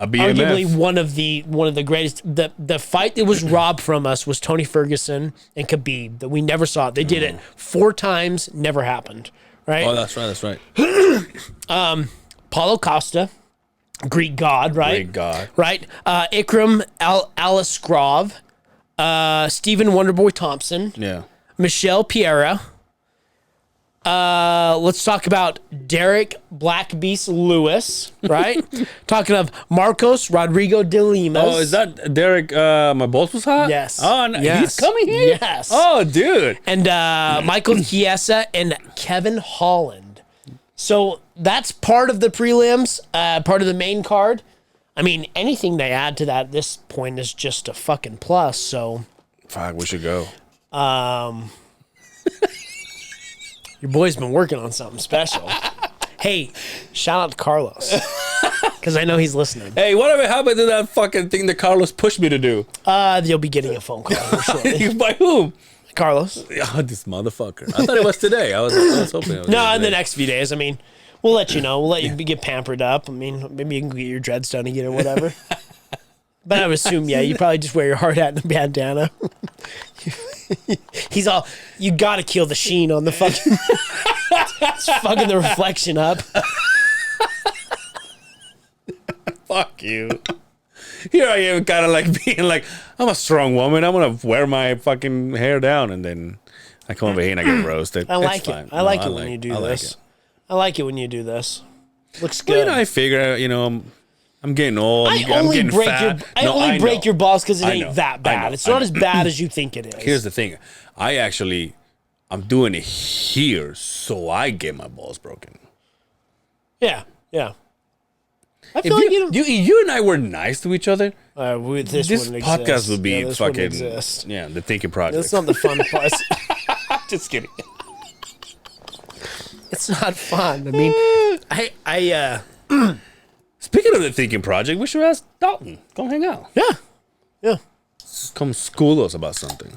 a BMF. Arguably one of the greatest. The fight that was robbed from us was Tony Ferguson and Khabib, that we never saw. They did it 4 times, never happened. Right? Oh, that's right. Paulo Costa, Greek god, right? Greek god. Right? Ikram Aliskrov, Stephen Wonderboy Thompson, Yeah. Michelle Piera. Let's talk about Derek Black Beast Lewis, right? Talking of Marcos Rodrigo de Limas. Oh, is that Derek? My balls was hot. Yes. Oh, no, Yes. he's coming here. Yes. Oh, dude. And Michael Chiesa and Kevin Holland. So that's part of the prelims, part of the main card. I mean, anything they add to that at this point is just a fucking plus. So, Fuck, we should go. your boy's been working on something special. Hey, shout out to Carlos, because I know he's listening. Hey, whatever happened to that fucking thing that Carlos pushed me to do? You'll be getting a phone call shortly. By whom? Carlos. Oh, this motherfucker. I thought it was today. I was hoping it was No, in today. the next few days. I mean, we'll let you know. We'll let you get pampered up. I mean, maybe you can get your dreads done again or whatever. But I would assume, yeah, you probably just wear your hard hat and a bandana. He's all, you gotta kill the sheen on the fucking, it's fucking the reflection up. Fuck you. Here I am, kind of like being like, I'm a strong woman. I'm gonna wear my fucking hair down, and then I come over here and I get roasted. I like It's it. fine. I like it when you do this. I like it when you do this. Looks good. Well, I figure, I'm getting old. I'm getting fat. I only break your balls because it I ain't know. that I bad. know. It's I not know. as bad as you think it is. Here's the thing. I'm doing it here so I get my balls broken. Yeah. I If feel like you and I were nice to each other, this this wouldn't podcast exist. would be Yeah, this wouldn't fucking exist. the Thinking Project. That's not the fun part. Just kidding. It's not fun. I mean, I Speaking of the Thinking Project, we should ask Dalton. Come hang out. yeah. Come school us about something.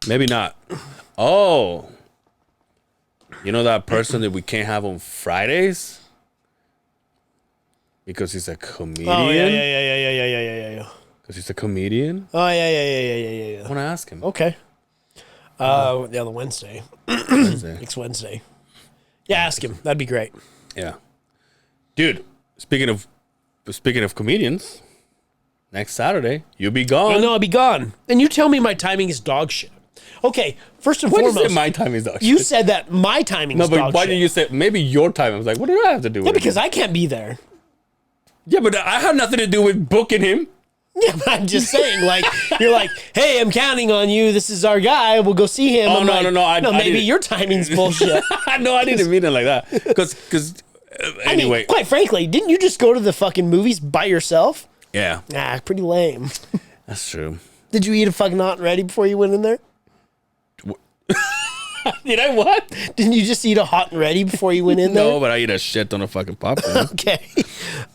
Maybe not. Oh. You know that person that we can't have on Fridays? Because he's a comedian? Oh yeah. Because he's a comedian? Oh yeah. I want to ask him. Okay. The other Wednesday. Next Wednesday. Yeah, ask him. That'd be great. Yeah. Dude, speaking of comedians, next Saturday, you'll be gone. Oh, no, I'll be gone. And you tell me my timing is dog shit. Okay, first and What is foremost, it my time is dog you shit? said that my timing No, is but dog why shit. did you say maybe your time? I was like, what did I have to do with Yeah, it? because I can't be there. Yeah, but I had nothing to do with booking him. Yeah, but I'm just saying, like, you're like, hey, I'm counting on you. This is our guy. We'll go see him. Oh, I'm no, like, no, I maybe didn't- your timing's bullshit. No, I didn't mean it like that. Because I anyway. mean, quite frankly, didn't you just go to the fucking movies by yourself? Yeah, Nah, pretty lame. that's true. Did you eat a fucking hot and ready before you went in there? Did I what? Didn't you just eat a hot and ready before you went in there? No, but I eat a shit ton of fucking popcorn. Okay.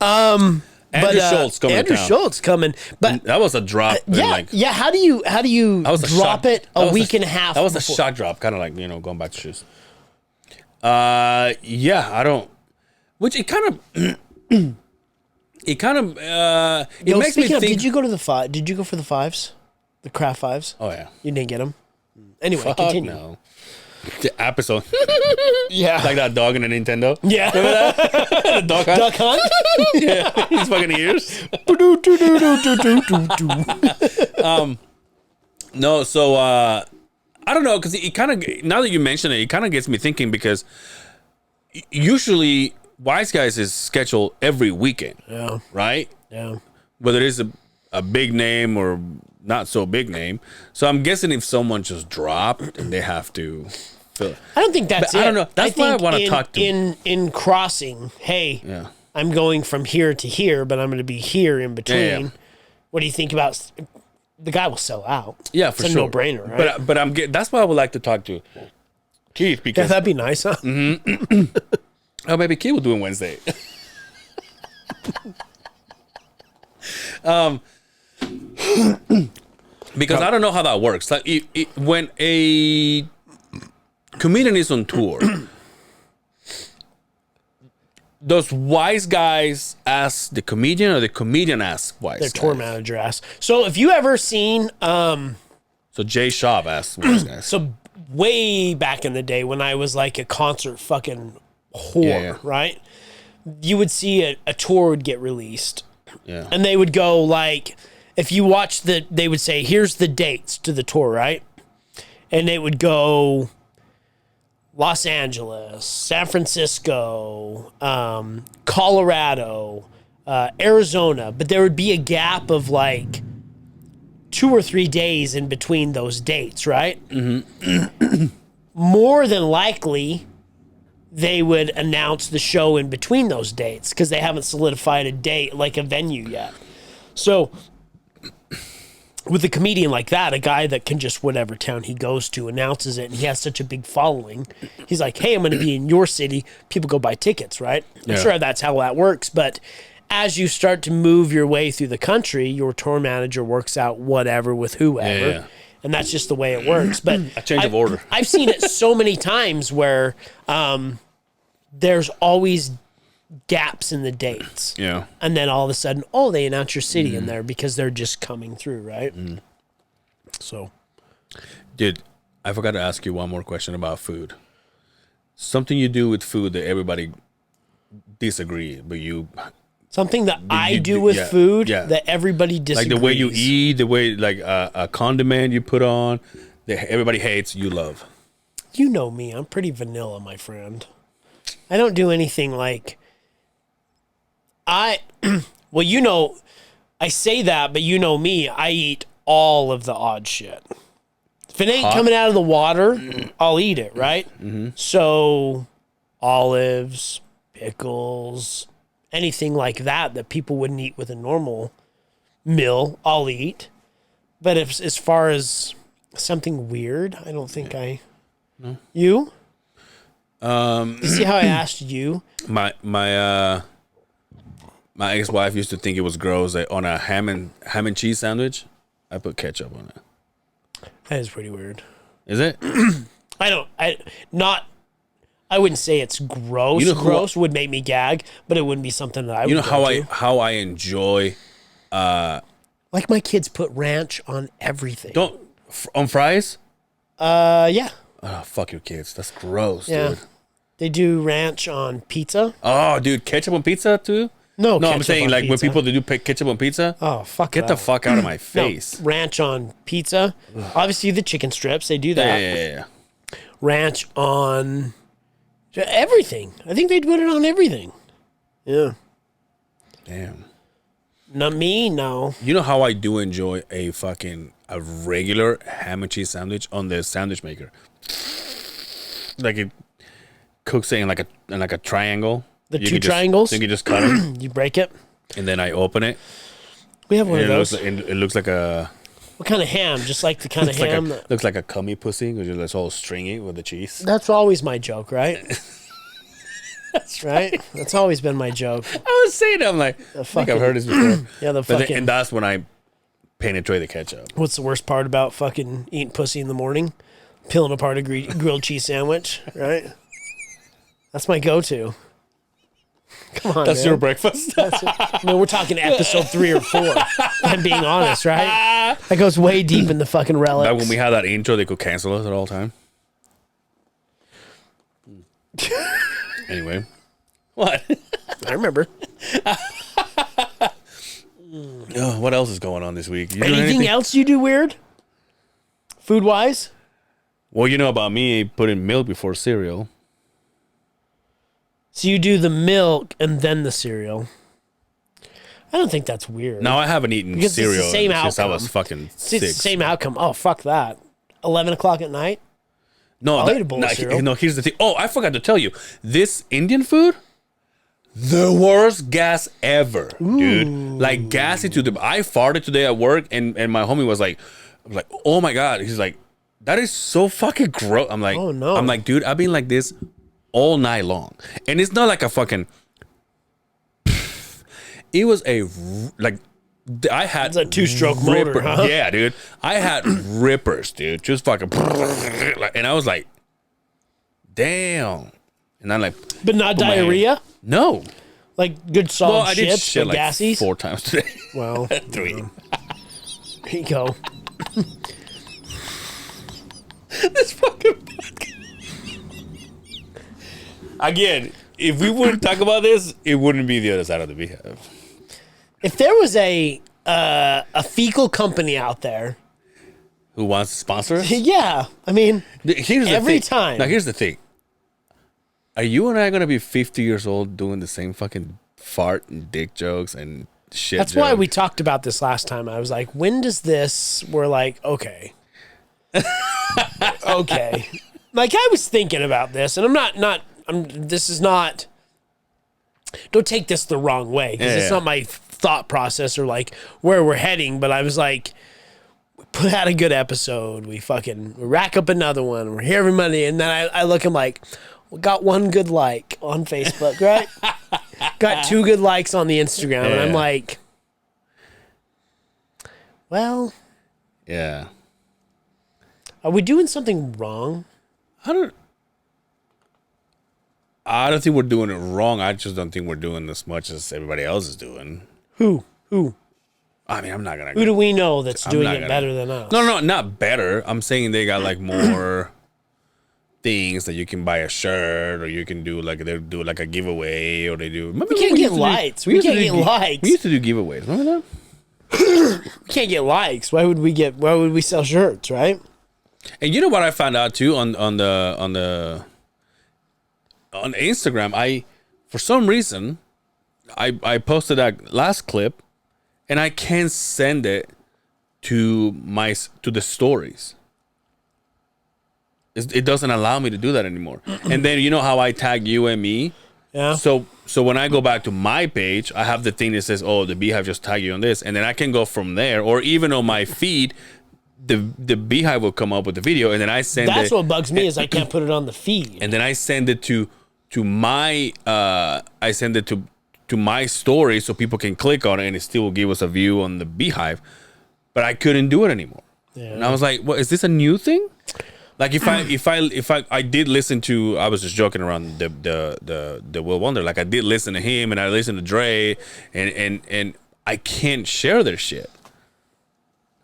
Andrew Schultz coming Andrew to town. Schultz coming. But That was a drop. yeah. How do you That was a drop shot- it that a was week and a half? That was before? a shot drop, kind of like going back to shoes. Yeah, I don't. Which it kind of. It makes me Speaking of, think. did you go to the five? Did you go for the fives? The craft fives? Oh yeah. You didn't get them. Anyway, Fuck continue. no. The episode Yeah. like that dog in the Nintendo. Yeah. The dog hunt? Duck hunt. Yeah, his fucking ears. No, so I don't know, because it kind of, now that you mention it, it kind of gets me thinking, because usually Wise Guys is scheduled every weekend. Yeah. Right? Yeah. Whether it is a big name or not so big name. So I'm guessing if someone just dropped and they have to fill it. I don't think that's it. I don't know. That's why I want to talk to in crossing. Hey, Yeah. I'm going from here to here, but I'm going to be here in between. Yeah. What do you think about? The guy will sell out. Yeah, for it's sure. a no-brainer, right? But that's why I would like to talk to Keith Yeah, because that'd be nice, huh? oh, maybe Keith will do it Wednesday. Because I don't know how that works. Like when a comedian is on tour, does Wise Guys ask the comedian or the comedian ask Wise Their Guys? tour manager asked. So if you ever seen, So Jay Schaub asks Wise Guys. so way back in the day when I was like a concert fucking whore, Yeah. right? You would see a tour would get released. Yeah. And they would go like, if you watch they would say, here's the dates to the tour, right? And it would go Los Angeles, San Francisco, Colorado, Arizona. But there would be a gap of like 2 or 3 days in between those dates, right? Mm-hmm. More than likely, they would announce the show in between those dates because they haven't solidified a date, like a venue yet. So with a comedian like that, a guy that can just whatever town he goes to announces it, and he has such a big following, he's like, hey, I'm going to be in your city. People go buy tickets, right? Yeah. I'm sure that's how that works. But as you start to move your way through the country, your tour manager works out whatever with whoever. Yeah. And that's just the way it works. But A change of order. I've seen it so many times where there's always gaps in the dates. Yeah. And then all of a sudden, they announce your city in there because they're just coming through, right? So, Dude, I forgot to ask you one more question about food. Something you do with food that everybody disagree, but you something that I do do- with yeah, food yeah. that everybody disagrees. like the way you eat, the way like a condiment you put on that everybody hates, you love. You know me. I'm pretty vanilla, my friend. I don't do anything like well, you know, I say that, but you know me, I eat all of the odd shit. If it ain't coming out of the water, I'll eat it, right? So, olives, pickles, anything like that people wouldn't eat with a normal meal, I'll eat. But if as far as something weird, I don't think No. You? You see how I asked you? My ex-wife used to think it was gross that on a ham and cheese sandwich, I put ketchup on it. That is pretty weird. Is it? I wouldn't say it's gross. You know who- Gross would make me gag, but it wouldn't be something that I would You know go to. how I enjoy Like my kids put ranch on everything. on fries? Yeah. Oh, fuck your kids. That's gross, Yeah. dude. They do ranch on pizza. Oh, dude, ketchup on pizza too? No, No, I'm ketchup saying on like when pizza. people that do ketchup on pizza. Oh, fuck Get the that. fuck out of my No, face. ranch on pizza. Obviously, the chicken strips, they do that. Yeah. Ranch on everything. I think they put it on everything. Yeah. Damn. Not me, no. You know how I do enjoy a regular ham and cheese sandwich on the sandwich maker. Like it cooks it in like a triangle. The You two can just- triangles? You can just cut it, You break it. and then I open it. We have one And of it those. looks like a What kind of ham? Just like the kind of ham. looks like a cummy pussy because it's all stringy with the cheese. That's always my joke, right? That's right. That's always been my joke. I was saying that, I'm like, I think I've heard this before. Yeah, the But then- fucking. and that's when I penetrate the ketchup. What's the worst part about fucking eating pussy in the morning? Peeling apart a grilled cheese sandwich, right? That's my go-to. Come on, That's man. your breakfast. I mean, we're talking episode 3 or 4. I'm being honest, right? That goes way deep in the fucking relics. Back when we had that intro, they could cancel us at all time. Anyway, what? I remember. What else is going on this week? You doing Anything else you do weird? Food-wise? Well, you know about me putting milk before cereal. So you do the milk and then the cereal. I don't think that's weird. No, I haven't eaten Because it's the cereal same since I outcome. was fucking It's the 6. same outcome. Oh, fuck that. 11 o'clock at night? No, I'll eat a bowl of cereal. no, here's the thing. Oh, I forgot to tell you. This Indian food, the worst gas ever, dude. Like gassy to the. I farted today at work, and my homie was like, oh my god. He's like, that is so fucking gross. I'm like, Oh, no. I'm like, dude, I've been like this all night long, and it's not like a fucking. It was I had It's a 2-stroke motor, huh? Yeah, dude. I had rippers, dude. Just fucking, and I was like, damn. And I'm like, But not put my hand- diarrhea? No. Like good solid Well, I did shits shit and like gassies? 4 times today. Well, 3. there you go. This fucking podcast. Again, if we wouldn't talk about this, it wouldn't be the other side of the Beehive. If there was a fecal company out there, Who wants to sponsor us? yeah, I mean, Here's the every thing. time. Now, here's the thing. Are you and I going to be 50 years old doing the same fucking fart and dick jokes and shit that's why jokes? we talked about this last time. I was like, when does this? We're like, okay, okay. Like I was thinking about this, and this is not. Don't take this the wrong way because it's not my thought process or like where we're heading. But I was like, we put out a good episode. We rack up another one. We're here every Monday, and then I look. I'm like, we got 1 good like on Facebook, right? Got 2 good likes on the Instagram, and I'm like, well, Yeah. are we doing something wrong? I don't think we're doing it wrong. I just don't think we're doing as much as everybody else is doing. Who? I mean, I'm not going to... Who do we know that's doing not it gonna- better than us? No, not better. I'm saying they got like more things that you can buy a shirt, or you can do like they do like a giveaway, or they do. Remember We can't when get used to do- lights. We used to can't do get gi- likes. We used to do giveaways. Remember that? We can't get likes. Why would we sell shirts, right? And you know what I found out too on Instagram, for some reason I posted that last clip, and I can't send it to the stories. It doesn't allow me to do that anymore. And then you know how I tag you and me? Yeah. So when I go back to my page, I have the thing that says, "Oh, the Beehive just tagged you on this," and then I can go from there, or even on my feed, the Beehive will come up with the video, and then I send it. That's what bugs me is I can't put it on the feed. And then I send it to my to my story, so people can click on it, and it still will give us a view on the Beehive. But I couldn't do it anymore, and I was like, "What is this a new thing?" Like if I did listen to, I was just joking around the Will Wonder. Like I did listen to him, and I listened to Dre, and I can't share their shit.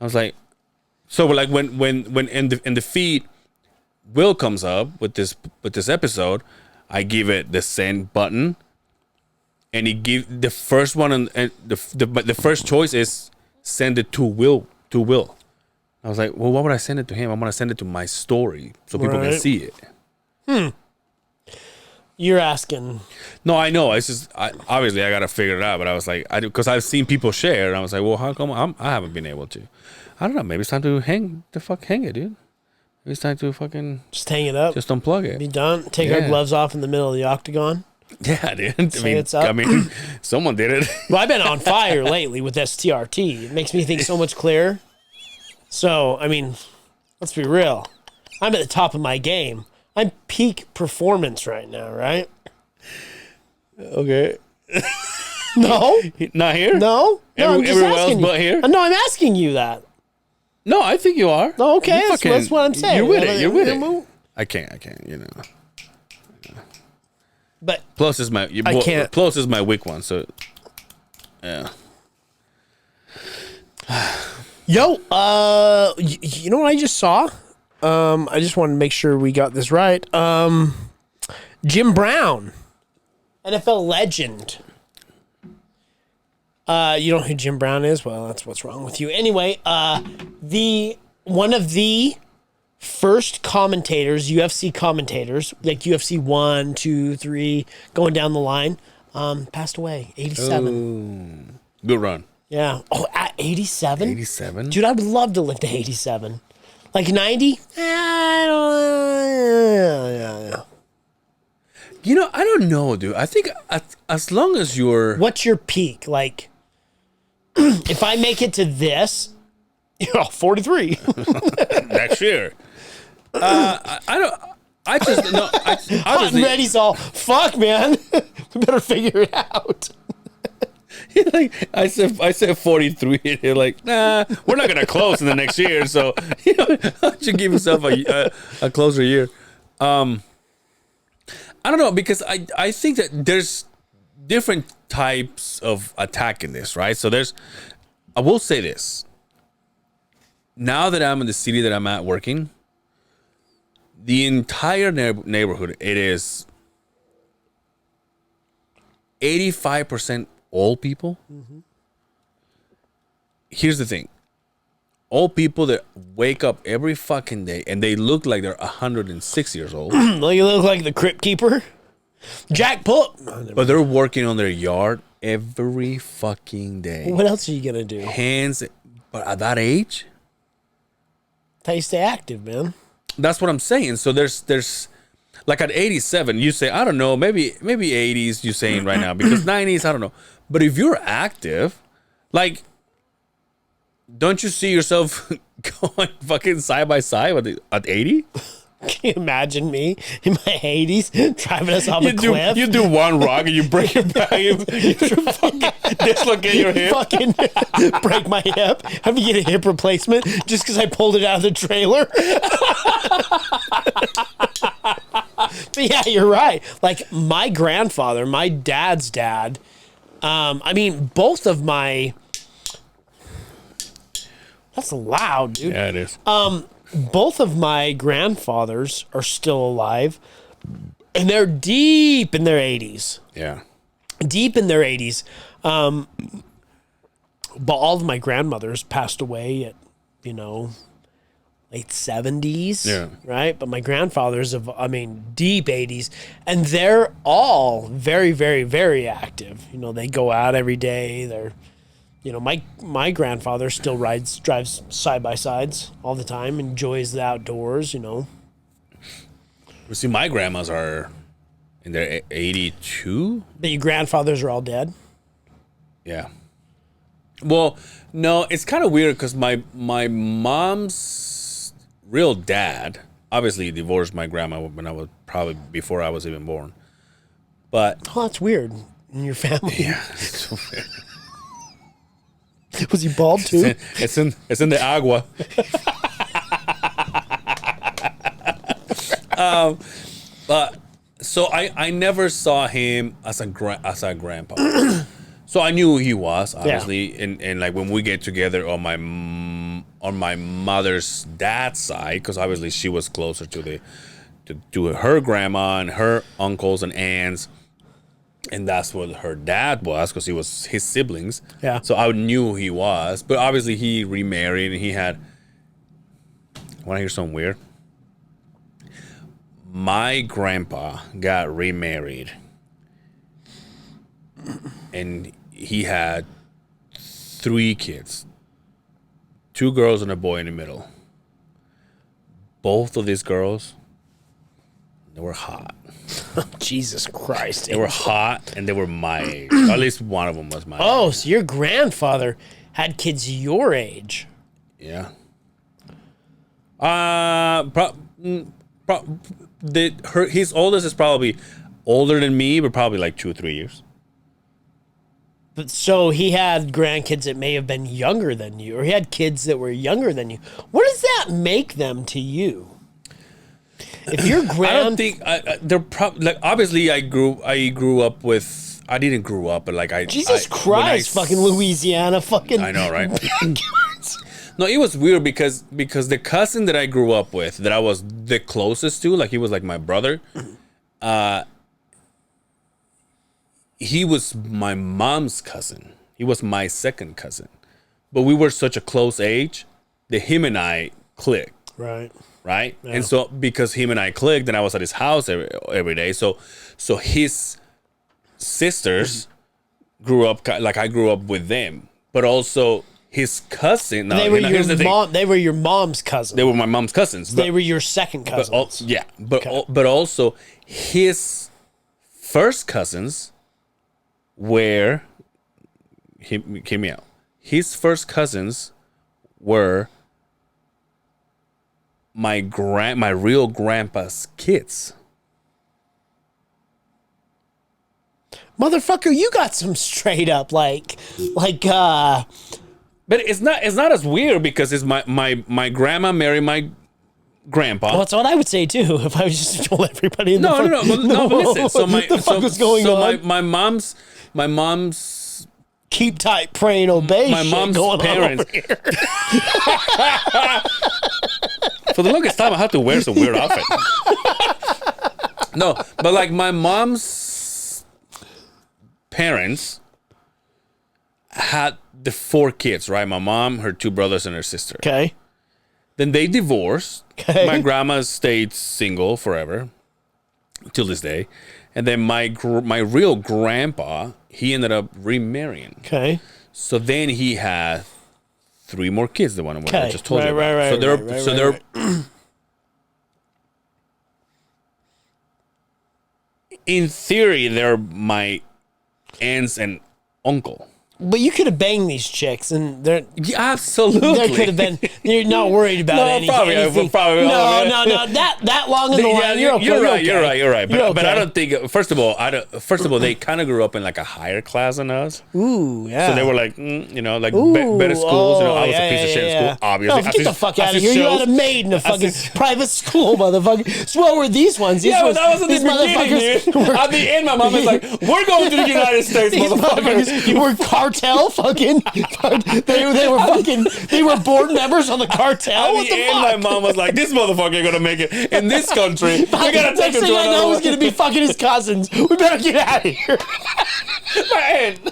I was like, so like when in the feed, Will comes up with this episode, I give it the send button, and he give the first one, and the first choice is send it to Will. I was like, well, why would I send it to him? I'm gonna send it to my story so people can Right. see it. You're asking. No, I know. It's just obviously I gotta figure it out. But I was like, because I've seen people share, and I was like, well, how come I haven't been able to? I don't know. Maybe it's time to hang it, dude. Maybe it's time to fucking Just hang it up. just unplug Be it. done. Take our Yeah. gloves off in the middle of the octagon. Yeah, dude. Say it's up. I mean, someone did it. Well, I've been on fire lately with STRT. It makes me think so much clearer. So, I mean, let's be real. I'm at the top of my game. I'm peak performance right now, right? Okay. No? Not here. No? No, I'm just Everywhere else asking you. but here? No, I'm asking you that. No, I think you are. No, okay, You that's what I'm saying. You're with it. You're with Yeah, it. I can't. You know. But Plus is my. I can't. Plus is my weak one. So. Yeah. yo, you know what I just saw? I just wanted to make sure we got this right. Jim Brown, NFL legend. You don't know who Jim Brown is? Well, that's what's wrong with you. Anyway, one of the first commentators, UFC commentators, like UFC 1, 2, 3, going down the line, passed away, 87. Ooh. Good run. Yeah. Oh, at 87? 87? Dude, I would love to live to 87. Like 90? I don't know. You know, I don't know, dude. I think as long as you're... What's your peak? Like, if I make it to this, 43. Next year. I don't... I just... No, Hot and ready's all, fuck, man. We better figure it out. Like I said 43, and they're like, nah, we're not gonna close in the next year, so you know, you should give yourself a closer year. I don't know, because I think that there's different types of attack in this, right? So I will say this. Now that I'm in the city that I'm at working, the entire neighborhood, it is 85% old people. Mm-hmm. Here's the thing. Old people that wake up every fucking day and they look like they're 106 years old. You look like the crypt keeper. Jack Pull. But they're working on their yard every fucking day. What else are you going to do? Hands. But at that age? That's how you stay active, man. That's what I'm saying. So there's like at 87, you say, I don't know, maybe 80s you're saying right now, because 90s, I don't know. But if you're active, like, don't you see yourself going fucking side by side at 80? Can you imagine me in my 80s driving us off a cliff? You do one rock and you break your back. You fucking dislocate your hip. Fucking break my hip. Have to get a hip replacement just because I pulled it out of the trailer. But yeah, you're right. Like my grandfather, my dad's dad. I mean, both of my. That's loud, dude. Yeah, it is. Both of my grandfathers are still alive, and they're deep in their 80s. Yeah. Deep in their 80s. But all of my grandmothers passed away at, late 70s. Yeah. Right? But my grandfathers deep 80s. And they're all very, very, very active. They go out every day. They're... my grandfather still drives side-by-sides all the time, enjoys the outdoors, Well, see, my grandmas are in their 82. But your grandfathers are all dead? Yeah. Well, no, it's kind of weird because my mom's real dad obviously divorced my grandma when I was probably before I was even born. But... Oh, that's weird in your family. Yeah, it's so weird. Was he bald too? It's in the agua. But so I never saw him as a grandpa. So I knew who he was, obviously, yeah. and like when we get together on my mother's dad's side, because obviously she was closer to her grandma and her uncles and aunts. And that's what her dad was, because he was his siblings. Yeah. So I knew who he was. But obviously he remarried and he had... Want to hear something weird? My grandpa got remarried. And he had 3 kids. 2 girls and a boy in the middle. Both of these girls, they were hot. Jesus Christ. They were hot and they were my age. At least one of them was my age. Oh, so your grandfather had kids your age. Yeah. His oldest is probably older than me, but probably like 2 or 3 years. But so he had grandkids that may have been younger than you, or he had kids that were younger than you. What does that make them to you? If your I don't think they're probably like, obviously I grew up with, I didn't grow up, but like Jesus Christ, fucking Louisiana, fucking. I know, right? No, it was weird because the cousin that I grew up with, that I was the closest to, like he was like my brother, he was my mom's cousin. He was my second cousin, but we were such a close age that him and I clicked. Right. Right? Yeah. And so because him and I clicked and I was at his house every day. So his sisters grew up like I grew up with them. But also his cousin. Now, They were here's the your thing. mom. They were your mom's cousins. They were my mom's cousins. They were your second cousins. But also his first cousins were hear me out. His first cousins were my real grandpa's kids. Motherfucker, you got some straight up like But it's not as weird because it's my grandma married my grandpa. well, that's what I would say too if I was just told everybody in the No, but listen. So my my mom's keep tight, pray and obey. my shit mom's going parents. on over here. For the longest time, I had to wear some weird outfit. No, but like my mom's parents had the 4 kids, right? My mom, her 2 brothers, and her sister. Okay. Then they divorced. Okay. My grandma stayed single forever, till this day. And then my real grandpa, he ended up remarrying. Okay. So then he had 3 more kids. The one I just told you about. Right, So they're in theory they're my aunts and uncle. But you could have banged these chicks, and they're Yeah, absolutely. there could have been. You're not worried about anything. Probably. No. That long in the line. You're okay. You're right. But, You're but I okay. don't think. First of all, they kind of grew up in like a higher class than us. Ooh, yeah. So they were like, better schools. I was a piece of shit in school, obviously. No, get the fuck out of here. You had a maid in a fucking private school, motherfucker. So what were these ones? These Yeah, but that was at these the beginning, dude. At the end, my mom was like, "We're going to the United States, These motherfuckers." motherfuckers were cartel fucking. They were board members on the cartel. At What the the end, fuck? my mom was like, "This motherfucker ain't gonna make it in this country. We gotta take Next him thing to I another know, one." he's gonna be fucking his cousins. We better get out of here. My aunt.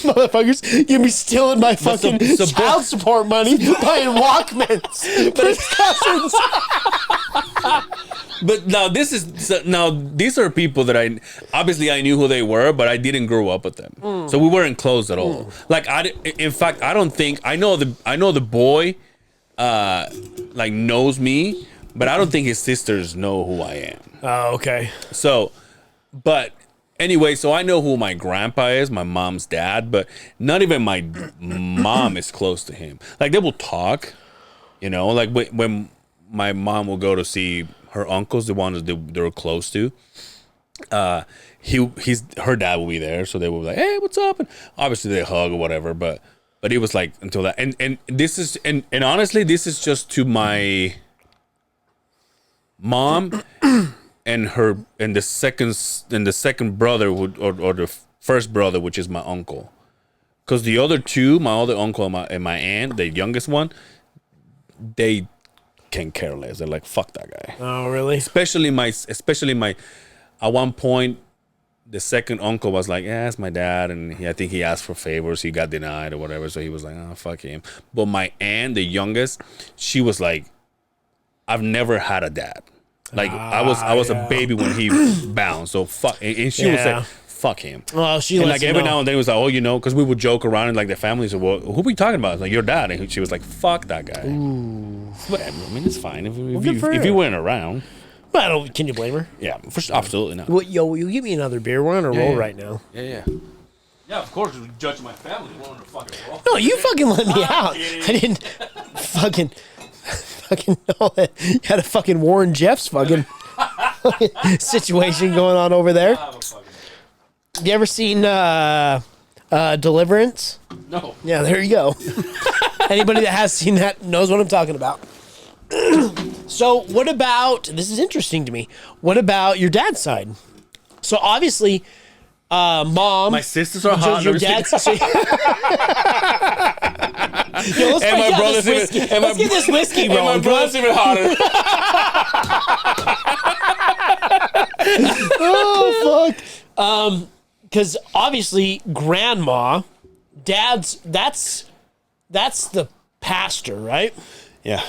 Motherfuckers, you be stealing my fucking child support money buying Walkmans for his cousins. But now these are people that I knew who they were, but I didn't grow up with them, so we weren't close at all. Like in fact, I don't think I know the boy, like knows me, but I don't think his sisters know who I am. Oh, okay. So, but anyway, so I know who my grandpa is, my mom's dad, but not even my mom is close to him. Like they will talk, like when my mom will go to see her uncles, the ones that they were close to. Her dad will be there, so they will be like, "Hey, what's up?" And obviously they hug or whatever, but it was like until that, and this is and honestly, this is just to my mom and the second brother or the first brother, which is my uncle, because the other 2, my other uncle and my aunt, the youngest one, they can care less. They're like, fuck that guy. Oh, really? Especially my at one point the second uncle was like, yeah, it's my dad, and I think he asked for favors, he got denied or whatever, so he was like, oh, fuck him. But my aunt, the youngest, she was like, I've never had a dad. Like I was a baby when he bounced, so fuck, and she would say, fuck him. Well, she and lets like every now and then it was like, because we would joke around and like the family said, well, who are we talking about? It's like your dad, and she was like, fuck that guy. Ooh. Whatever. I mean, it's fine if you weren't around. Well, can you blame her? Yeah, absolutely not. Well, will you give me another beer? We're on a roll right now. Yeah. Yeah, of course, you judge my family. We're on a fucking roll. No, you fucking let me out. I didn't fucking know that you had a fucking Warren Jeffs fucking situation going on over there. You ever seen Deliverance? No. Yeah, there you go. Anybody that has seen that knows what I'm talking about. So what about, this is interesting to me, what about your dad's side? So obviously, mom. My sisters are hot. Your dad's. Let's and my brother's let's get this whiskey rolling. And my brother's even hotter. Oh, fuck. Because obviously, grandma, dad's, that's the pastor, right? Yeah.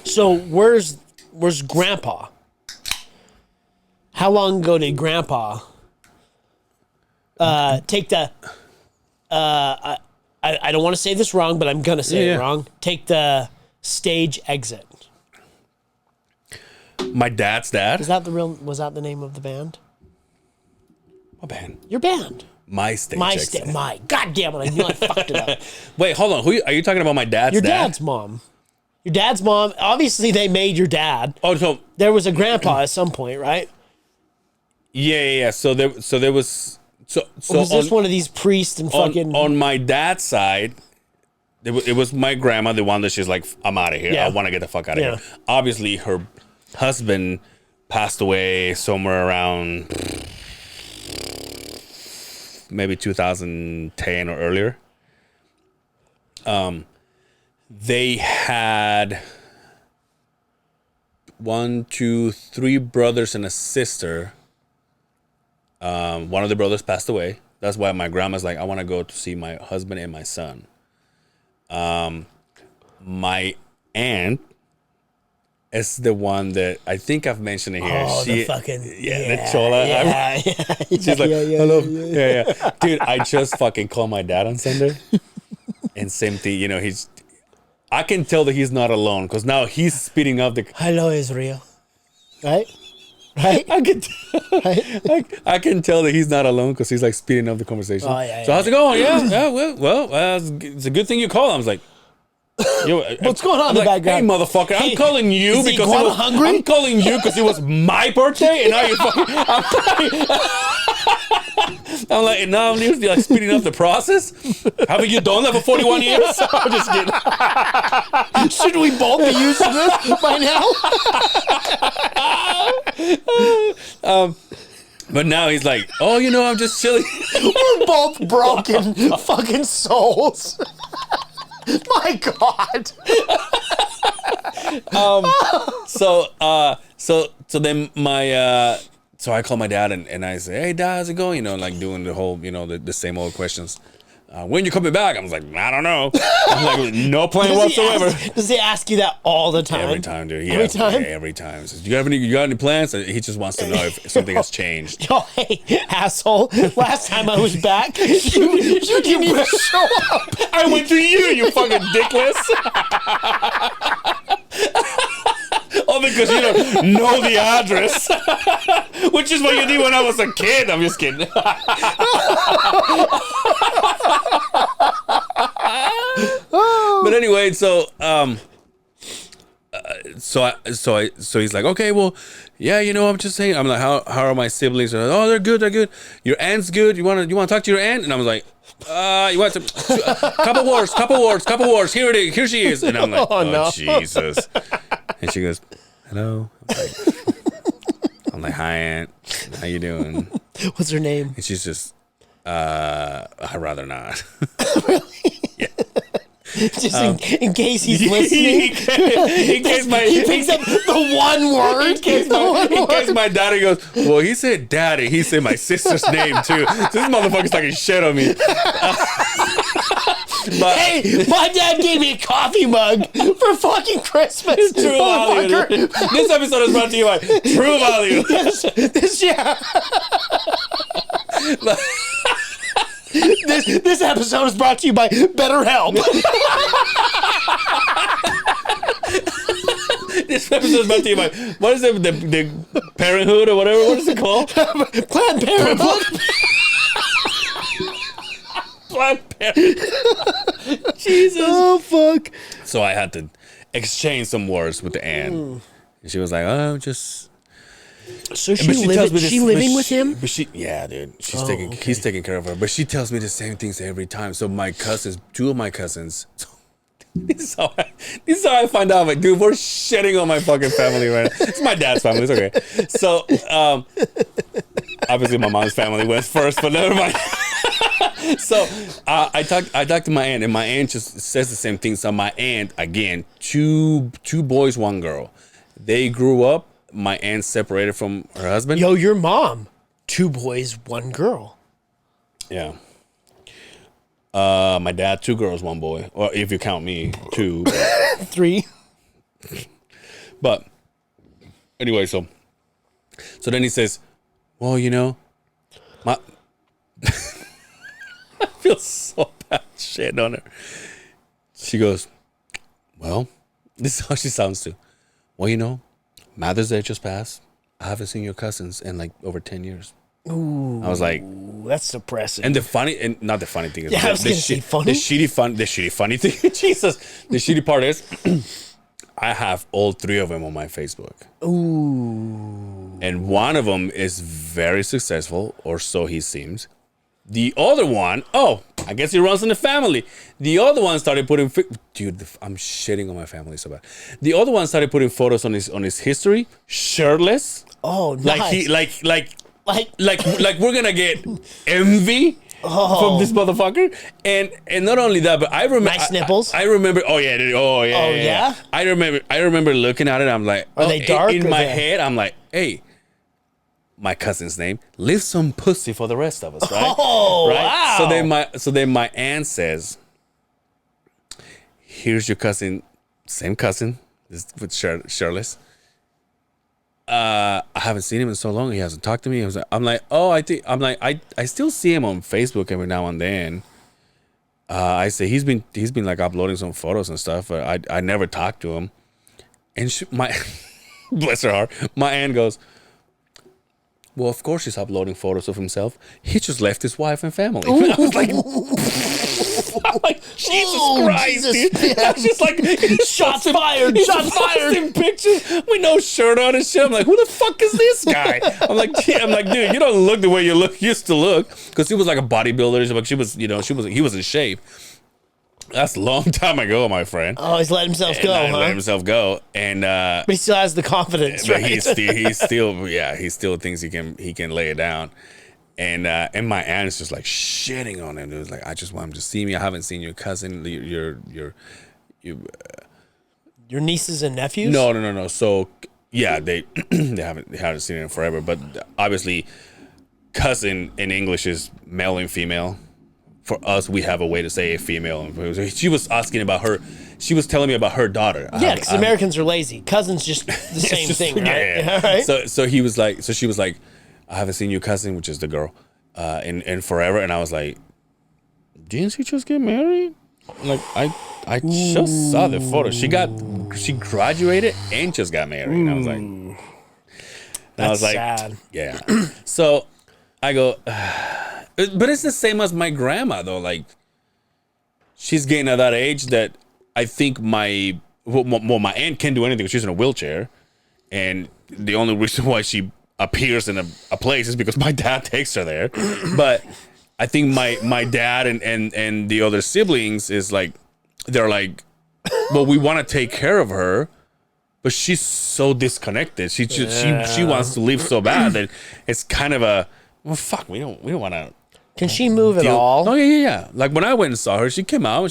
So where's Grandpa? How long ago did Grandpa take the? I don't want to say this wrong, but I'm gonna say it wrong. Take the stage exit. My dad's dad. Was that the name of the band? What band? Your band. My stage. Exit. God damn it! I knew I fucked it up. Wait, hold on. Are you talking about my dad's Your dad? dad's mom. Your dad's mom. Obviously, they made your dad. Oh, so there was a grandpa at some point, right? Yeah. So there was. So was this one of these priests and fucking on my dad's side? It was my grandma, the one that she's like, I'm out of here. Yeah. I want to get the fuck out of here. Obviously, her husband passed away somewhere around maybe 2010 or earlier. They had 1, 2, 3 brothers and a sister. One of the brothers passed away. That's why my grandma's like, I want to go to see my husband and my son. My aunt is the one that I think I've mentioned it here. Oh, the chola. She's like, hello. Yeah. Dude, I just fucking called my dad on Sunday. And same thing, you know, I can tell that he's not alone because now he's speeding up the. Hello, Israel. Right? I can tell that he's not alone because he's like speeding up the conversation. Oh, yeah, so how's it going? Yeah. Well, it's a good thing you called. I was like, what's going on in the background? Hey, motherfucker, I'm calling you because hungry? I'm calling you because it was my birthday, and now you're fucking. I'm like, now I'm usually like speeding up the process. Haven't you done that for 41 years? I'm just kidding. Shouldn't we both be using this by now? But now he's like, oh, you know, I'm just chilling. We're both broken fucking souls. My God. So then so I call my dad and I say, hey, Dad, how's it going? You know, like doing the whole, you know, the same old questions. When you coming back? I was like, I don't know. I'm like, no plan whatsoever. Does he ask you that all the time? Every time, dude. Every time? Every time. Says, you got any plans? He just wants to know if something has changed. Oh, hey, asshole. Last time I was back, you didn't even show up. I went to you fucking dickless. Oh, because you don't know the address. Which is what you did when I was a kid. I'm just kidding. But anyway, so he's like, okay, well, yeah, you know, I'm just saying. I'm like, how are my siblings? Oh, they're good. Your aunt's good. You want to talk to your aunt? And I was like, you want to couple wars. Here it is. Here she is. And I'm like, oh no. Jesus. And she goes, hello. I'm like, hi, Aunt. How you doing? What's her name? And she's just, I'd rather not. Yeah. Just in case he's listening. in case he picks up the one word. In case my daddy goes, well, he said daddy. He said my sister's name too. So this motherfucker's talking shit on me. But, hey, my dad gave me a coffee mug for fucking Christmas. True value. This episode is brought to you by True Value. This episode is brought to you by BetterHelp. This episode is brought to you by, what is it, the Parenthood or whatever? What is it called? Planned Parenthood. Planned Parenthood. Jesus. Oh, fuck. So I had to exchange some words with the aunt. And she was like, oh, just... So she living with him? But yeah, dude. He's taking care of her. But she tells me the same things every time. So my cousins, 2 of my cousins... This is how I find out. I'm like, dude, we're shitting on my fucking family right now. It's my dad's family. It's okay. So, obviously my mom's family went first, but never mind. So, I talked to my aunt, and my aunt just says the same thing. So my aunt, again, two boys, 1 girl. They grew up. My aunt separated from her husband. Yo, your mom, 2 boys, 1 girl. Yeah. My dad, 2 girls, 1 boy. Or if you count me, 2. 3. But anyway, so then he says, well, you know, my I feel so bad shit on her. She goes, well, this is how she sounds too. Well, you know, Mother's Day just passed. I haven't seen your cousins in like over 10 years. Ooh, I was like, that's depressing. and not the funny thing is, I was gonna say funny. the shitty funny thing. Jesus, the shitty part is, I have all 3 of them on my Facebook. Ooh, And one of them is very successful, or so he seems. The other one, I guess he runs in the family. The other one started putting, dude, I'm shitting on my family so bad. The other one started putting photos on his history, shirtless. Oh, nice. Like we're gonna get envy from this motherfucker, and not only that, but I remember nice nipples. I remember. Oh yeah. I remember looking at it. I'm like, are they dark? In my head, I'm like, hey, my cousin's name, leave some pussy for the rest of us, right? Oh, right. Wow. So then my aunt says, here's your cousin, same cousin, this with shirtless. I haven't seen him in so long. He hasn't talked to me. I still see him on Facebook every now and then. I say he's been like uploading some photos and stuff, but I never talked to him. And my bless her heart, my aunt goes, well, of course he's uploading photos of himself. He just left his wife and family. I was like, Jesus Christ, dude. That's just like shots fired. Shots fired. Pictures with no shirt on and shit. I'm like, who the fuck is this guy? I'm like, dude, you don't look the way you used to look, because he was like a bodybuilder. Like he was in shape. That's a long time ago, my friend. Oh, he's let himself go, huh? Let himself go, and but he still has the confidence, but right? he still thinks he can lay it down, and my aunt is just like shitting on him. It was like, I just want him to see me. I haven't seen your cousin, your nieces and nephews. No. So yeah, they haven't seen him forever, but obviously, cousin in English is male and female. For us, we have a way to say female. She was asking about her. She was telling me about her daughter. Yeah, because Americans are lazy. Cousins just the same thing, right? Yeah. Right? So she was like, I haven't seen your cousin, which is the girl, in forever. And I was like, didn't she just get married? Like I just saw the photo. She graduated and just got married. And I was like, that's sad. Yeah. So I go. But it's the same as my grandma, though. Like, she's getting at that age that I think my aunt can't do anything. She's in a wheelchair, and the only reason why she appears in a place is because my dad takes her there. But I think my dad and the other siblings is like, they're like, well, we want to take care of her, but she's so disconnected. She wants to live so bad that it's kind of a, well, fuck, we don't want to. Can she move at all? Oh yeah. Like when I went and saw her, she came out and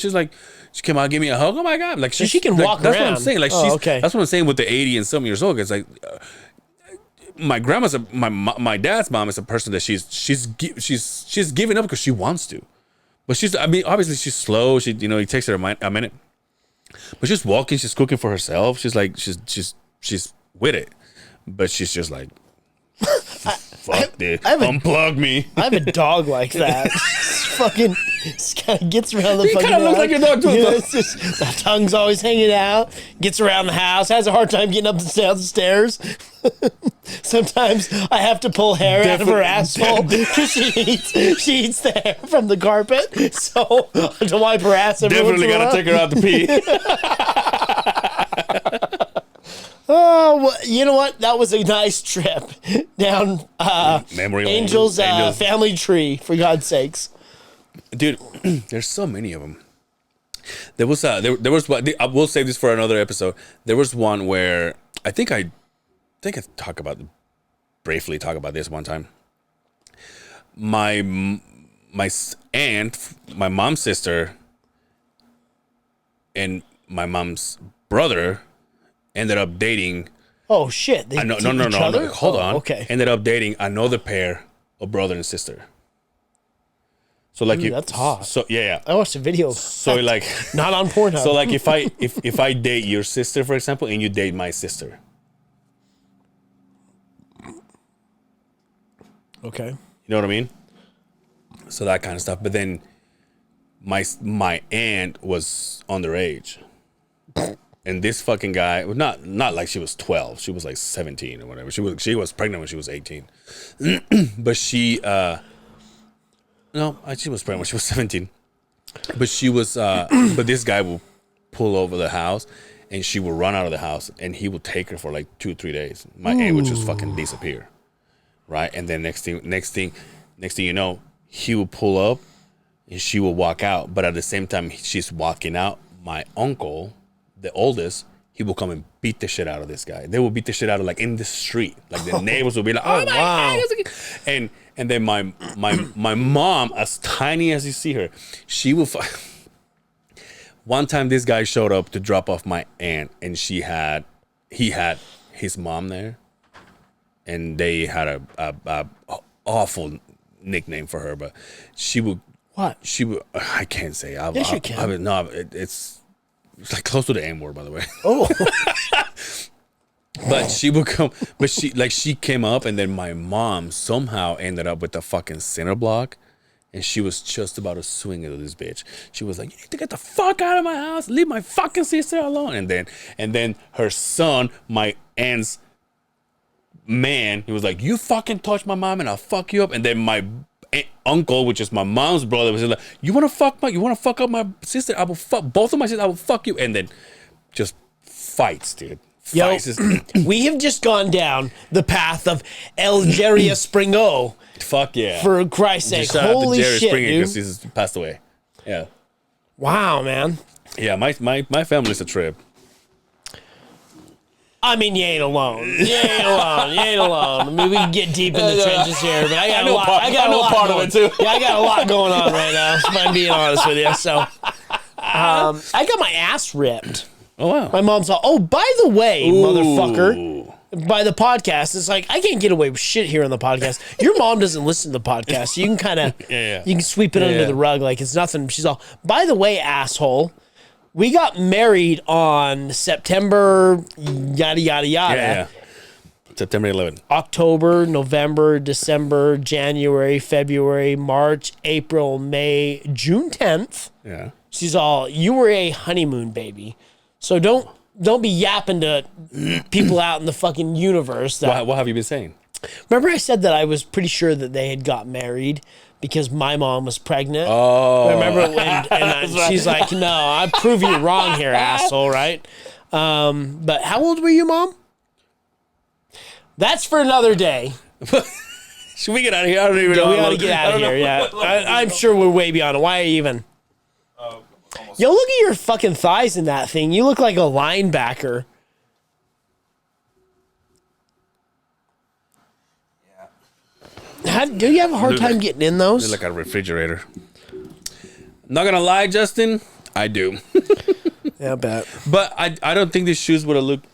she came out, give me a hug. Oh my god! Like she can like, walk that's around. What I'm saying. Like okay. That's what I'm saying with the 80 and some years old. It's like my grandma's my dad's mom is a person that she's giving up because she wants to, but obviously she's slow. It takes her a minute, but she's walking. She's cooking for herself. She's like she's with it, but she's just like. Fuck this. Unplug me. I have a dog like that. Fucking kind of gets around the fucking house. He kind of looks like your dog too. Yeah, the tongue's always hanging out. Gets around the house. Has a hard time getting up and down the stairs. Sometimes I have to pull hair out of her asshole because she eats the hair from the carpet. So to wipe her ass every Definitely gotta take her out to pee. Oh, well, you know what? That was a nice trip down memory lane. Angel's family tree, for God's sakes. Dude, there's so many of them. There was one. I will save this for another episode. There was one where I think I briefly talk about this one time. My aunt, my mom's sister, and my mom's brother ended up dating. Oh shit! They no. Hold on. Okay. Ended up dating another pair of brother and sister. So like, that's hot. So yeah. I watched a video. So like, not on Pornhub. so like, if I date your sister, for example, and you date my sister, okay, you know what I mean? So that kind of stuff. But then my aunt was underage, and this fucking guy, not like she was 12, she was like 17 or whatever. She was pregnant when she was 18, but she was pregnant when she was 17. But she was but this guy will pull over the house, and she will run out of the house, and he will take her for like 2-3 days. My aunt would just fucking disappear, right? And then next thing you know, he will pull up and she will walk out. But at the same time she's walking out, my uncle, the oldest, he will come and beat the shit out of this guy. They will beat the shit out of, like, in the street. Like, the neighbors will be like, oh my God. And then my mom, as tiny as you see her, she will one time this guy showed up to drop off my aunt, and he had his mom there, and they had a awful nickname for her, but she would. What? She would. I can't say. Yes, you can. No, it's like close to the N word, by the way. Oh. But she would come. But she came up, and then my mom somehow ended up with the fucking cinder block, and she was just about to swing into this bitch. She was like, "You need to get the fuck out of my house. Leave my fucking sister alone." And then her son, my aunt's man, he was like, "You fucking touch my mom, and I'll fuck you up." And then my uncle, which is my mom's brother, was like, you want to fuck up my sister? I will fuck both of my sisters. I will fuck you. And then just fights, dude. Yo, Fights. we have just gone down the path of Algeria Springo. Fuck yeah. For Christ's sake. Shout out to Holy Jerry shit, Springer, dude. because he's passed away. Yeah. Wow, man. Yeah, my family's a trip. I mean, you ain't alone. You ain't alone. I mean, we can get deep in the trenches here, but I got a lot. I know part of it too. Yeah, I got a lot going on right now, if I'm being honest with you. So, I got my ass ripped. Oh, wow. My mom's all, oh, by the way, motherfucker, by the podcast, it's like, I can't get away with shit here on the podcast. Your mom doesn't listen to the podcast, so you can kind of, you can sweep it under the rug like it's nothing. She's all, by the way, asshole, we got married on September, yada, yada, yada. Yeah. September 11th. October, November, December, January, February, March, April, May, June 10th. Yeah. She's all, you were a honeymoon baby. So don't be yapping to people out in the fucking universe. That, What have you been saying? remember I said that I was pretty sure that they had got married because my mom was pregnant. Oh. Remember when she's like, no, I prove you wrong here, asshole, right? But how old were you, Mom? That's for another day. Should we get out of here? I don't even know. We gotta get out of here, yeah. I'm sure we're way beyond it. Why even? Yo, look at your fucking thighs in that thing. You look like a linebacker. Do you have a hard time getting in those? They're like a refrigerator. Not gonna lie, Justin, I do. Yeah, I bet. But I don't think these shoes would have looked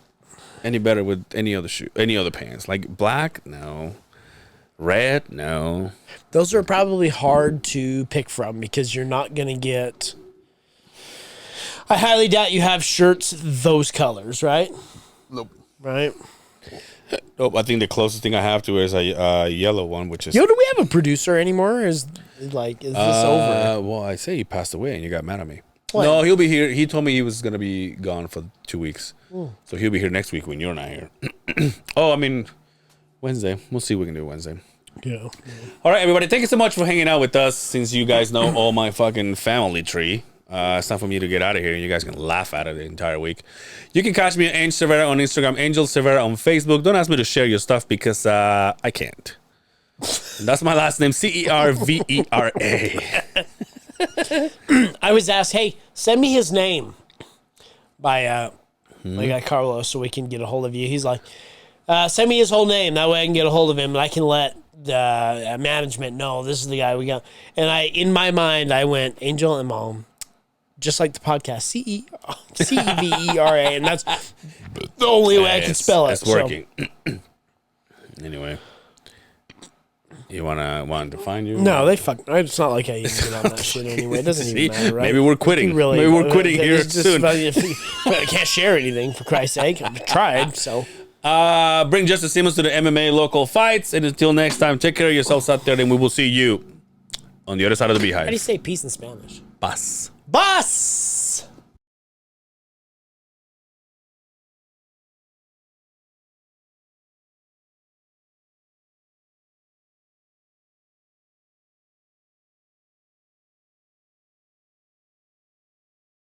any better with any other pants. Like black, no. Red, no. Those are probably hard to pick from because you're not gonna get. I highly doubt you have shirts those colors, right? Nope. Right. Nope. I think the closest thing I have to is a yellow one, which is. Yo, do we have a producer anymore? Is this over? Well, I say he passed away, and you got mad at me. What? No, he'll be here. He told me he was gonna be gone for 2 weeks, so he'll be here next week when you're not here. Oh, I mean, Wednesday. We'll see what we can do Wednesday. Yeah. All right, everybody. Thank you so much for hanging out with us. Since you guys know all my fucking family tree. It's time for me to get out of here. You guys can laugh at it the entire week. You can catch me at Angel Cervera on Instagram, Angel Cervera on Facebook. Don't ask me to share your stuff because I can't. And that's my last name, Cervera. I was asked, hey, send me his name by my guy Carlos so we can get a hold of you. He's like, send me his whole name. That way I can get a hold of him and I can let the management know this is the guy we got. And in my mind, I went, Angel and Mom. Just like the podcast, Cevera, and that's the only way I can spell it. It's working. Anyway, You want to find you? No, they fuck. It's not like I even get on that shit anyway. It doesn't See, even matter, right? maybe we're quitting. Really, Maybe we're quitting here it's just soon. I can't share anything for Christ's sake. I've tried, so. Bring Justice Simmons to the MMA local fights. And until next time, take care of yourselves out there, and we will see you on the other side of the Beehive. How do you say peace in Spanish? Paz. Bus.